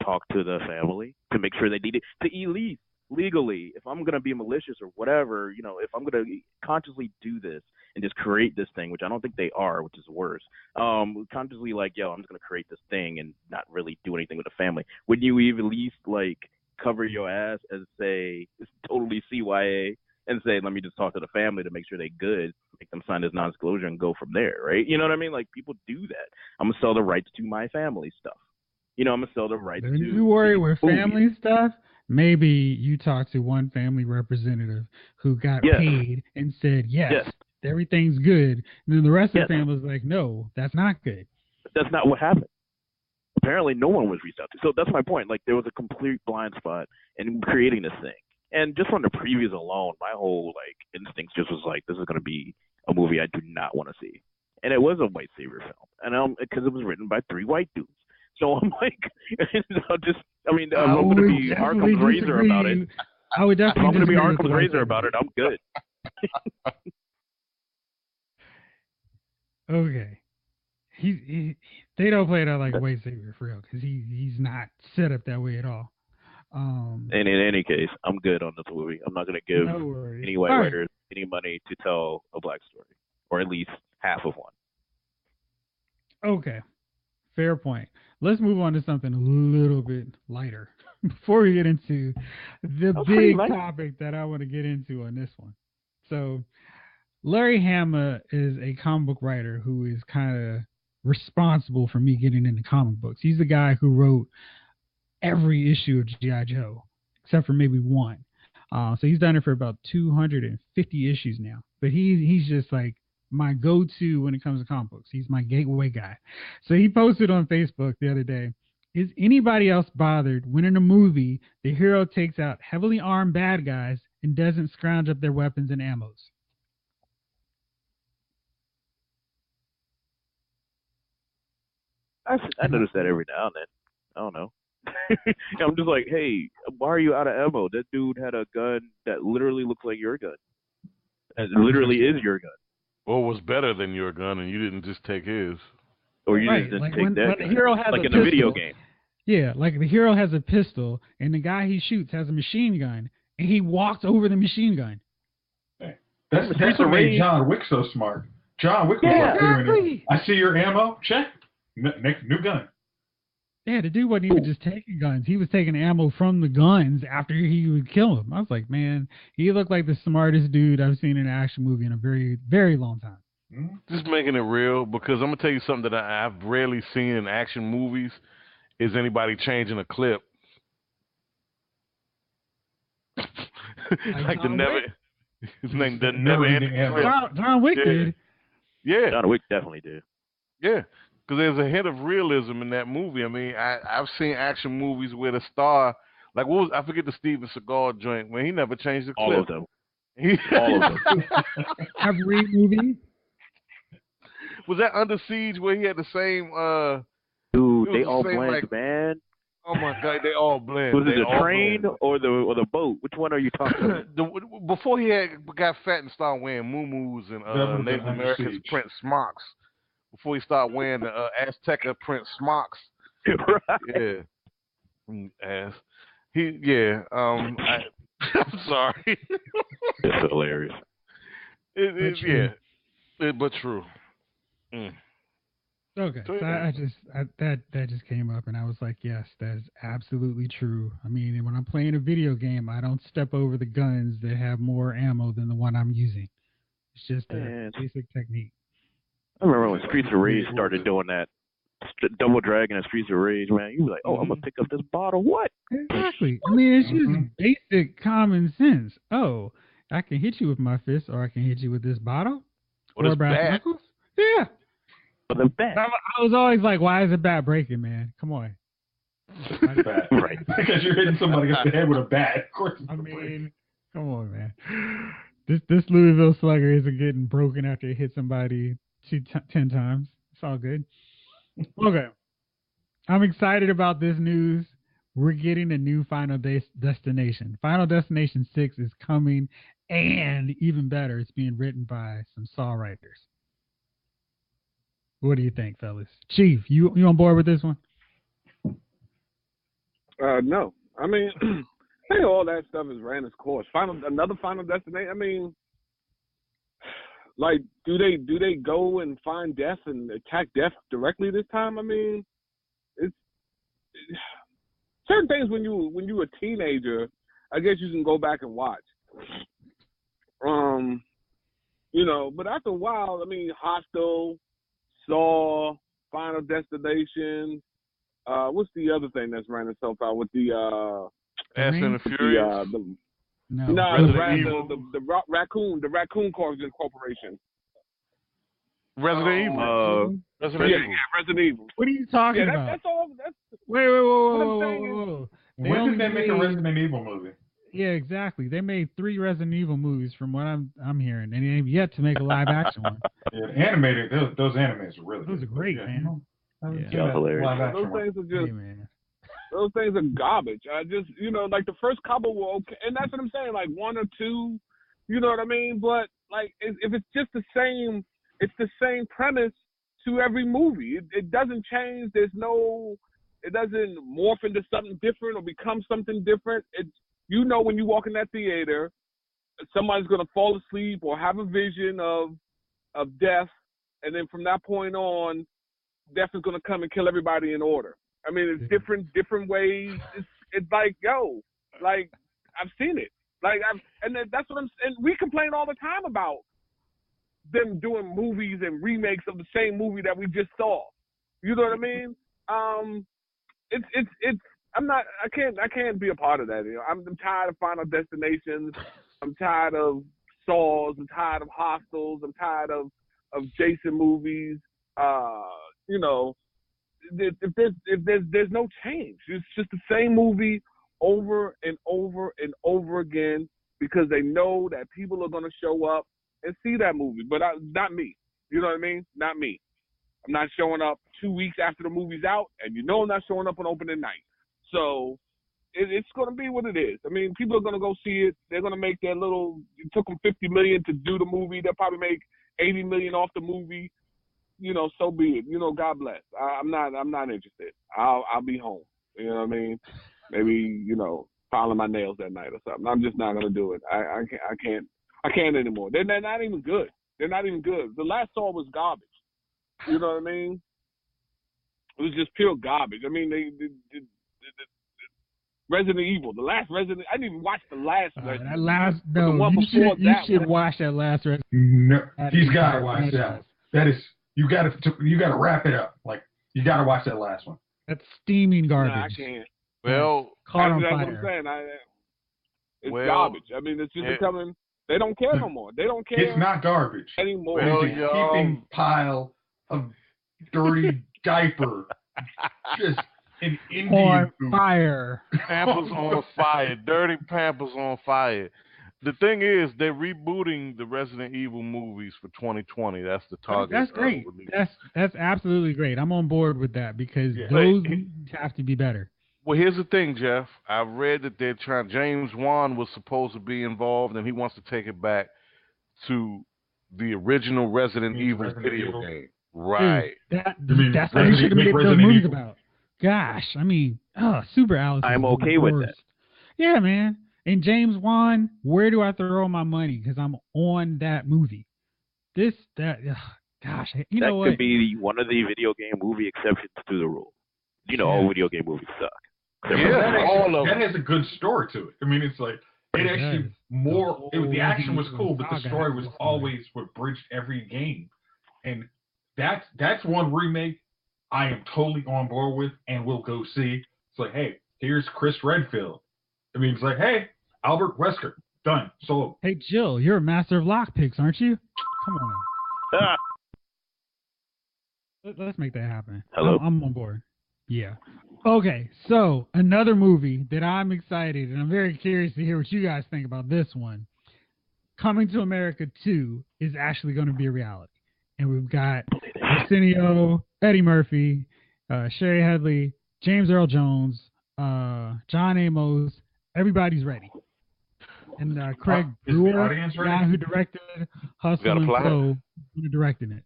talk to the family to make sure they did it. To Elise, legally, if I'm gonna be malicious or whatever, if I'm gonna consciously do this and just create this thing, which I don't think they are, which is worse. Consciously like, yo, I'm just gonna create this thing and not really do anything with the family. Wouldn't you even at least like cover your ass and say it's totally CYA and say, let me just talk to the family to make sure they're good, make them sign this non-disclosure and go from there, right? You know what I mean? Like people do that. I'm gonna sell the rights to my family stuff. I'm gonna sell the rights to. You worry with family stuff. Maybe you talk to one family representative who got paid and said, yes, everything's good. And then the rest of the family was like, no, that's not good. That's not what happened. Apparently no one was reached out to. So that's my point. Like there was a complete blind spot in creating this thing. And just on the previews alone, my whole like instinct just was like, this is going to be a movie I do not want to see. And it was a white savior film. And because it was written by 3 white dudes. So I'm like, I'm going to be Arkham's Razor about it. I would definitely. I'm going to be Arkham's Razor about it. I'm good. Okay. They don't play that like a white savior for real because he's not set up that way at all. And in any case, I'm good on this movie. I'm not going to give any white writers any money to tell a black story, or at least half of one. Okay. Fair point. Let's move on to something a little bit lighter before we get into the big topic that I want to get into on this one. So, Larry Hama is a comic book writer who is kind of responsible for me getting into comic books. He's the guy who wrote every issue of G.I. Joe, except for maybe one. So he's done it for about 250 issues now. But he's just like my go-to when it comes to comic books. He's my gateway guy. So he posted on Facebook the other day, is anybody else bothered when in a movie the hero takes out heavily armed bad guys and doesn't scrounge up their weapons and ammos? I notice that every now and then. I don't know. I'm just like, hey, why are you out of ammo? That dude had a gun that literally looks like your gun. It literally is your gun. Or was better than your gun, and you didn't just take his. Or you just didn't take that gun. The hero has like a in pistol, a video game. Yeah, like the hero has a pistol, and the guy he shoots has a machine gun, and he walks over the machine gun. That's what made John Wick so smart. John Wick was doing it. I see your ammo. Check. New gun. Yeah, the dude wasn't even just taking guns. He was taking ammo from the guns after he would kill them. I was like, man, he looked like the smartest dude I've seen in an action movie in a very, very long time. Just making it real, because I'm going to tell you something that I've rarely seen in action movies is anybody changing a clip. like the never... His name, the never ending clip. John Wick did. Yeah. John Wick definitely did. Yeah. Because there's a hint of realism in that movie. I mean, I've seen action movies where the star, like I forget the Steven Seagal joint, where he never changed the clip. All of them. All of them. Every movie. Was that Under Siege where he had the same? Dude, they all blend, like, man. Oh my God, they all blend. Was it the train or the boat? Which one are you talking about? Before he got fat and started wearing muumuus and Native Americans print smocks. Before he started wearing the Azteca print smocks. Right. Yeah. I'm sorry. It's hilarious. But true. Okay, so that just came up, and I was like, yes, that is absolutely true. I mean, when I'm playing a video game, I don't step over the guns that have more ammo than the one I'm using. It's just a basic technique. I remember when Streets of Rage started doing that. Double Dragon and Streets of Rage, man. You were like, oh, I'm going to pick up this bottle. What? Exactly. I mean, it's just basic common sense. Oh, I can hit you with my fist, or I can hit you with this bottle. Or brass knuckles. Yeah. But the bat. I was always like, why is the bat breaking, man? Come on. Right. Because you're hitting somebody against the head with a bat. Of course. I mean, come on, man. This Louisville Slugger isn't getting broken after it hit somebody 10 times. It's all good. Okay. I'm excited about this news. We're getting a new Final Destination. Final Destination 6 is coming, and even better, it's being written by some Saw writers. What do you think, fellas? Chief, you on board with this one? No. I mean, I think all that stuff has ran its course. Another Final Destination. I mean, like, do they go and find death and attack death directly this time? I mean, it's certain things when you a teenager, I guess you can go back and watch. But after a while, I mean, Hostel, Saw, Final Destination. What's the other thing that's ran itself out with the Fast and the Furious? The Raccoon Corporation. Resident Evil. Resident Evil. What are you talking about? That's all. Wait, whoa. When did they make a Resident Evil movie? Yeah, exactly. They made 3 Resident Evil movies from what I'm hearing, and they've yet to make a live action one. Yeah, animated. Those animes are really Those good. are great, man. Yeah, hilarious. Those things are just. Those things are garbage. I just, like the first couple were okay, and that's what I'm saying. Like 1 or 2, you know what I mean? But like, if it's just the same, it's the same premise to every movie. It doesn't change. It doesn't morph into something different or become something different. When you walk in that theater, somebody's gonna fall asleep or have a vision of death, and then from that point on, death is gonna come and kill everybody in order. I mean, it's different ways. It's like, like I've seen it. Like that's what and we complain all the time about them doing movies and remakes of the same movie that we just saw. You know what I mean? I can't be a part of that. I'm tired of Final Destinations. I'm tired of Saws. I'm tired of Hostels. I'm tired of Jason movies. If there's no change, it's just the same movie over and over and over again because they know that people are going to show up and see that movie, but not me. You know what I mean? Not me. I'm not showing up 2 weeks after the movie's out, and I'm not showing up on opening night. So it's going to be what it is. I mean, people are going to go see it. They're going to make their little. It took them $50 million to do the movie. They'll probably make $80 million off the movie. So be it. God bless. I'm not interested. I'll be home. You know what I mean? Maybe filing my nails that night or something. I'm just not gonna do it. I can't anymore. They're not even good. They're not even good. The last Saw was garbage. You know what I mean? It was just pure garbage. I mean, the Resident Evil, the last Resident. I didn't even watch the last. That last no. You should watch that last Resident. No, he's got to watch that. That is. You gotta wrap it up. Like you gotta watch that last one. That's steaming garbage. No, I can't. Well, caught on that's fire. what I'm saying. It's garbage. I mean, it's just becoming. They don't care no more. They don't care. It's not garbage anymore. It's a heaping pile of dirty diaper. Just an Indian on food. Fire. Pampers on fire. Dirty Pampers on fire. The thing is, they're rebooting the Resident Evil movies for 2020. That's the target. That's great. That's absolutely great. I'm on board with that because those have to be better. Well, here's the thing, Jeff. I read that they're trying. James Wan was supposed to be involved, and he wants to take it back to the original Resident Evil video game. Right. That's what they should have made those movies about. Gosh, I mean, Super Alice. I'm okay with that. Yeah, man. And James Wan, where do I throw my money? Because I'm on that movie. Gosh, you know what? That could be one of the video game movie exceptions to the rule. All video game movies suck. That has a good story to it. I mean, it's like it actually more. The action was cool, but the story was always what bridged every game, and that's one remake I am totally on board with and will go see. It's like, hey, here's Chris Redfield. I mean, it's like, hey, Albert Wesker, done, sold. Hey, Jill, you're a master of lockpicks, aren't you? Come on. Let's make that happen. Hello? I'm on board. Yeah. Okay, so another movie that I'm excited, and I'm very curious to hear what you guys think about this one. Coming to America 2 is actually going to be a reality. And we've got Arsenio, Eddie Murphy, Sherry Headley, James Earl Jones, John Amos. Everybody's ready. And Craig Brewer, the guy who directed Hustle and Flow, who directed it.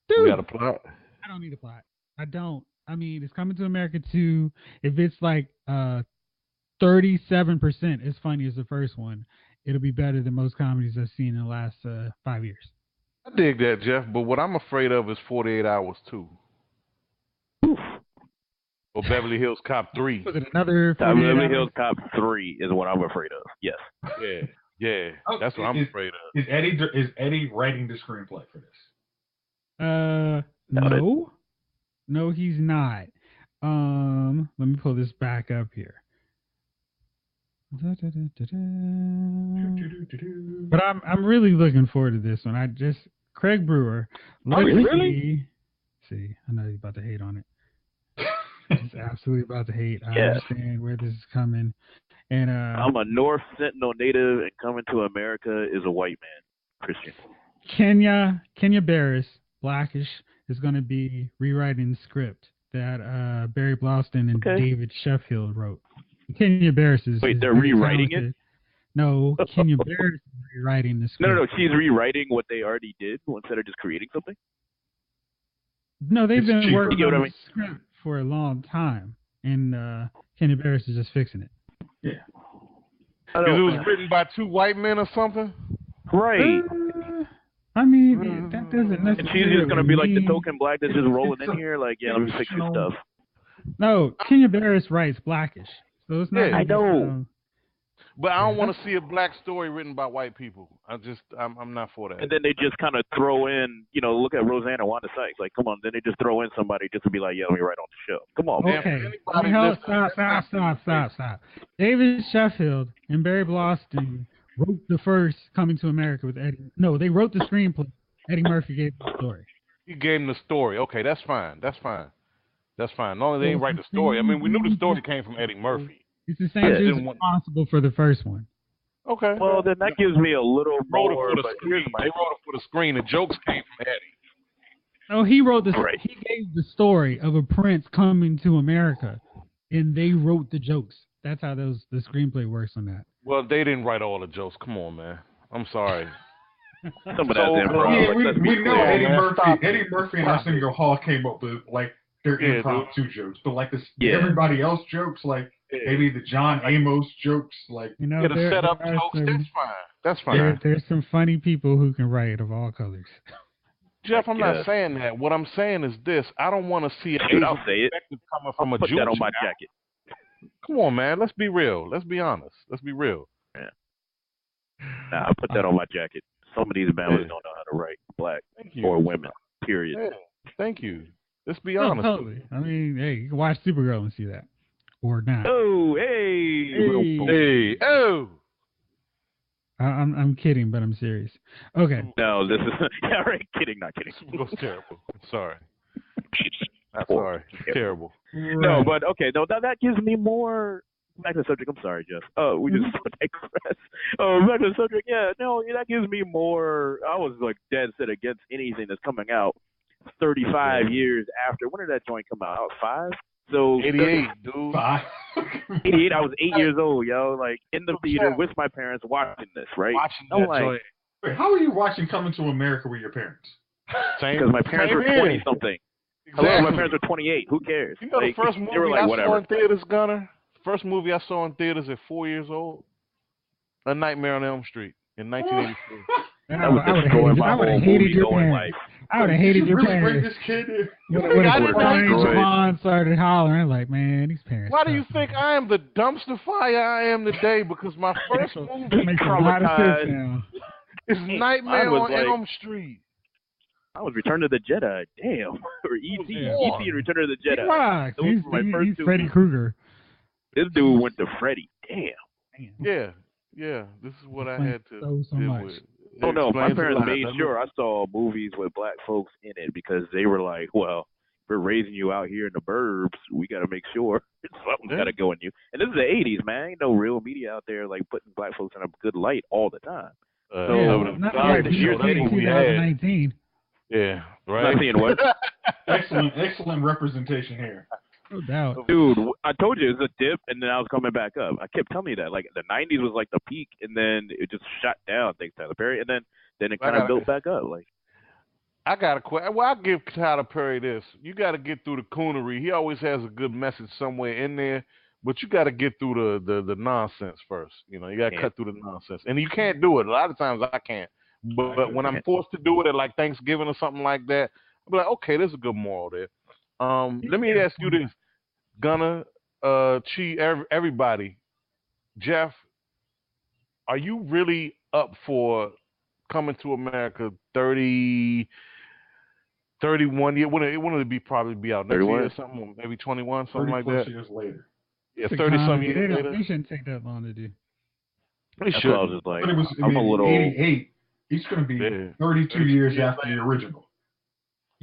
Dude, we got a plot. I don't need a plot. I don't. I mean, it's Coming to America 2. If it's like 37% as funny as the first one. It'll be better than most comedies I've seen in the last 5 years. I dig that, Jeff. But what I'm afraid of is 48 Hours 2. Or Beverly Hills Cop 3. Was it another? Beverly Hills Cop 3 is what I'm afraid of. Yes. Yeah. That's what I'm afraid of. Is Eddie writing the screenplay for this? No, he's not. Let me pull this back up here. But I'm really looking forward to this one. Craig Brewer. Really? See, I know he's about to hate on it. He's absolutely about to hate. I understand where this is coming. And I'm a North Sentinel native, and coming to America is a white man, Christian. Kenya Barris, Blackish, is going to be rewriting the script that Barry Blaustein and David Sheffield wrote. Kenya Barris is... Wait, they're rewriting it? No, Kenya Barris is rewriting the script. No, she's rewriting what they already did instead of just creating something? No, they've been working on the script for a long time, and Kenya Barris is just fixing it. Yeah. Because it was written by two white men or something? Right. I mean, that doesn't necessarily... And she's just going to be like the token black that's just rolling in here, like, yeah, let me fix your stuff. No, Kenya Barris writes Blackish. So it's not... I know. But I don't want to see a black story written by white people. I'm not for that. And then they just kind of throw in, look at Roseanne and Wanda Sykes. Like, come on, then they just throw in somebody just to be like, yeah, let me write on the show. Come on, man. Okay. Stop. David Sheffield and Barry Blaustein wrote the first Coming to America with Eddie. No, they wrote the screenplay. Eddie Murphy gave the story. He gave him the story. Okay, that's fine. As long as they didn't write the story. I mean, we knew the story came from Eddie Murphy. It's the same dude responsible for the first one. Okay. Well, then that gives me a little more. They wrote it for the screen. The jokes came from Eddie. No, he wrote the. Right. He gave the story of a prince coming to America, and they wrote the jokes. That's how the screenplay works on that. Well, they didn't write all the jokes. Come on, man. I'm sorry. Some of that's improv. We know Eddie Murphy and Arsenio Hall came up with like their impromptu jokes, but like everybody else jokes like. Maybe the John Amos jokes, like the setup jokes. That's fine. There's some funny people who can write of all colors. Jeff, I'm not saying that. What I'm saying is this: I don't want to see an Asian perspective coming from a Jewish. Put that on my jacket. Come on, man. Let's be real. Let's be honest. Let's be real. Yeah. Nah, I put that on my jacket. Some of these families don't know how to write black or women. Period. Yeah. Thank you. Let's be honest. Totally. I mean, hey, you can watch Supergirl and see that. Or not. Oh, hey. Oh. I'm kidding, but I'm serious. Okay. No, this is right. Kidding, not kidding. That's terrible. I'm sorry. I'm sorry. It's terrible. Right. No, but okay. No, that gives me more. Back to the subject. I'm sorry, Jeff. We just digress. Back to the subject. Yeah, no, that gives me more. I was like dead set against anything that's coming out 35 years after. When did that joint come out? 5. So 88, dude. 88. I was 8 years old, yo. Like in the theater with my parents watching this, right? Watching that joint. Wait, how are you watching Coming to America with your parents? Because my parents were 20 something. Exactly. Hello, my parents were 28. Who cares? You know the first movie I saw in theaters, Gunner? First movie I saw in theaters at 4 years old? A Nightmare on Elm Street in 1983. I would have hated your parents. I would have hated your parents. This kid when Javon started hollering, like, man, these parents. Why do you think I am the dumpster fire I am today? Because my first movie makes a lot of sense now. Is Nightmare on Elm Street. I was Return of the Jedi. Damn. Or E.T. E.T. and Return of the Jedi. Right. He's Freddy Krueger. This dude went to Freddy. Damn. Yeah. This is what I had to so much. with. Oh, no, my parents made sure I saw movies with black folks in it because they were like, well, we're raising you out here in the burbs. We got to make sure something's got to go in you. And this is the 80s, man. Ain't no real media out there like putting black folks in a good light all the time. Not right. You're 2019. Yeah, right. Not seeing what? Excellent representation here. No doubt. Dude, I told you it was a dip, and then I was coming back up. I kept telling you that. Like, the 90s was like the peak, and then it just shot down, thanks to Tyler Perry, and then it kind of built back up. Like, I got a question. Well, I give Tyler Perry this. You got to get through the coonery. He always has a good message somewhere in there, But you got to get through the nonsense first. You know, you got to Yeah. cut through the nonsense, and you can't do it. A lot of times I can't. But when I'm forced to do it at like Thanksgiving or something like that, I'll be like, okay, there's a good moral there. Let me ask you this, Gunna, Chi, everybody, Jeff, are you really up for Coming to America 31 years? Wouldn't it be probably be out next 31? year or something, maybe 21, something like 30+ that? years later. Yeah, 30-some years later. They shouldn't take that long to do. They That's what I was should. just like. But it was, I'm a little. 88. He's going to be Yeah. 32 years after the original.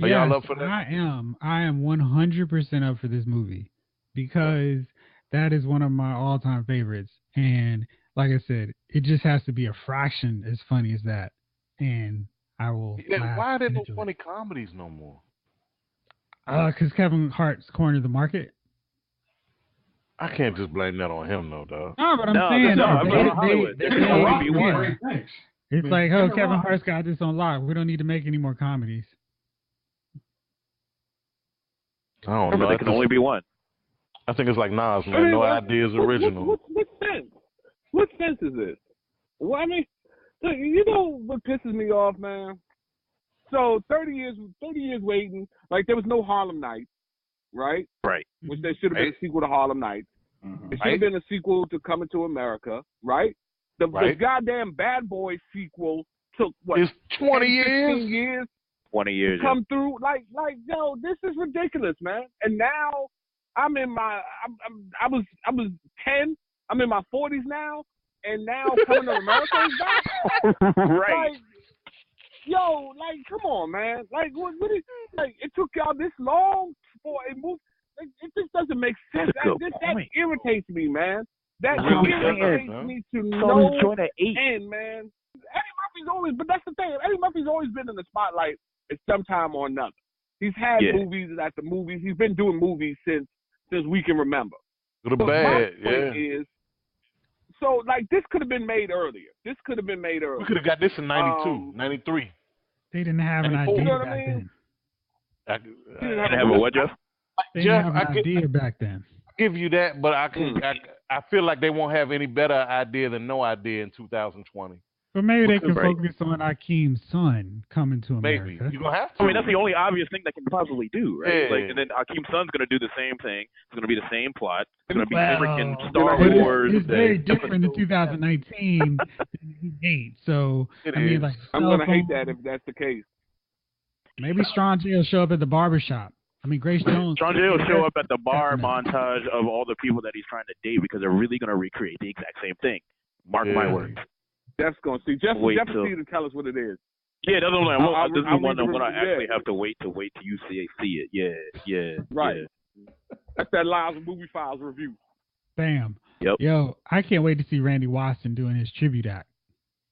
Are y'all up for that? I am 100% up for this movie because that is one of my all-time favorites. And like I said, it just has to be a fraction as funny as that. And I will. Yeah, why are there no enjoy funny comedies no more? Because Kevin Hart's cornered the market. I can't just blame that on him, though, dog. No, but I'm No, saying no, that I'm they- from they- Hollywood. they- There's A lot only of one. great things. It's I like, mean, oh, Kevin Kevin Rock. Hart's got this on lock. We don't need to make any more comedies. I don't Remember, know. there can only be one. I think it's like Nas, I man. mean, No what- idea is original. What sense? What sense is this? Well, I mean, look, you know what pisses me off, man? So 30 years waiting. Like, there was no Harlem Nights, right? Right. Which there should have been Right. a sequel to Harlem Nights. Mhm. It should have been a sequel to Coming to America, right? The Right. goddamn Bad Boys sequel took, what, It's 20 15 years. years 20 years. to come through? Like, yo, this is ridiculous, man. And now I'm in my, I was 10. I'm in my 40s now, and now Coming to America is back. Right. Like, yo, like, come on, man. Like, what is, like, it took y'all this long for a movie. Like, it just doesn't make sense. That's a good That point. irritates me, man. That Really irritates does, me to So no he's joined at 8. end, man. Eddie Murphy's always, but that's the thing. Eddie Murphy's always been in the spotlight at some time or another. He's had Yeah. movies at the movies. He's been doing movies since we can remember. Good or But bad, my yeah. point is, so, like, this could have been made earlier. This could have been made earlier. We could have got this in 92, 93. They didn't have an And idea you know what I back mean? then. I didn't And have a what, Jeff? They Jeff, didn't have I an get- idea back then. give you that, but I feel like they won't have any better idea than no idea in 2020. But maybe they can Right. focus on Akeem's son coming to Maybe America. you're gonna have to. I mean, that's the only obvious thing they can possibly do, right? Yeah. Like, and then Akeem's son's going to do the same thing. It's going to be the same plot. It's going to be Well, freaking Star but Wars. It's very and- different in 2019 than 8. So, It I mean, is. like, I'm cell gonna hate phone- that if that's the case. Maybe Strong J will show up at the barbershop. I mean, Grace Jones. John Jay will show up at the bar montage of all the people that he's trying to date because they're really going to recreate the exact same thing. Mark my Yeah. words. Jeff's gonna see. Jeff Wait will till- see to tell us what it is. Yeah, that's the one. I'll This is the read one the I'm going to review, actually yeah. have to wait till you see it. Yeah. Right. Yeah. That's that Live Movie Files review. Bam. Yep. Yo, I can't wait to see Randy Watson doing his tribute act.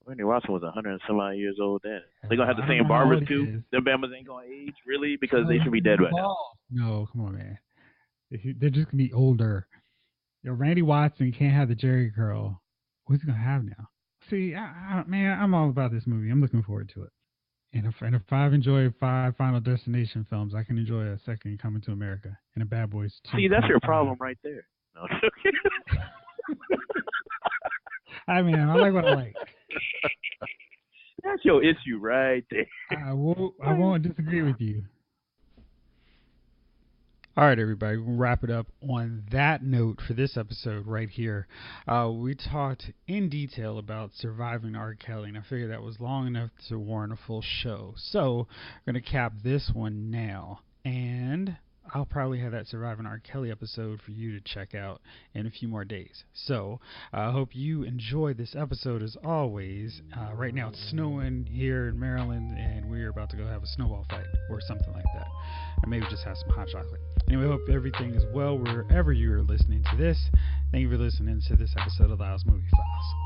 Randy Watson was 100 and some odd years old then. They're going to have the I don't same know how barbers old he too? is. Them Bama's ain't going to age, really? Because they should be dead right now. No, come on, man. They're just going to be older. Yo, Randy Watson can't have the Jerry curl. What's he going to have now? See, man, I'm all about this movie. I'm looking forward to it. And if I've enjoyed 5 Final Destination films, I can enjoy a second Coming to America and a Bad Boys 2. See, that's your problem right there. No. I mean, I like what I like. That's your issue right there. I won't disagree with you. All right, everybody, we'll wrap it up on that note for this episode right here. We talked in detail about surviving R. Kelly, and I figured that was long enough to warrant a full show. So I'm going to cap this one now, and I'll probably have that Surviving R. Kelly episode for you to check out in a few more days. So I hope you enjoyed this episode as always. Right now it's snowing here in Maryland, and we're about to go have a snowball fight or something like that. And maybe just have some hot chocolate. Anyway, hope everything is well wherever you are listening to this. Thank you for listening to this episode of Lyle's Movie Files.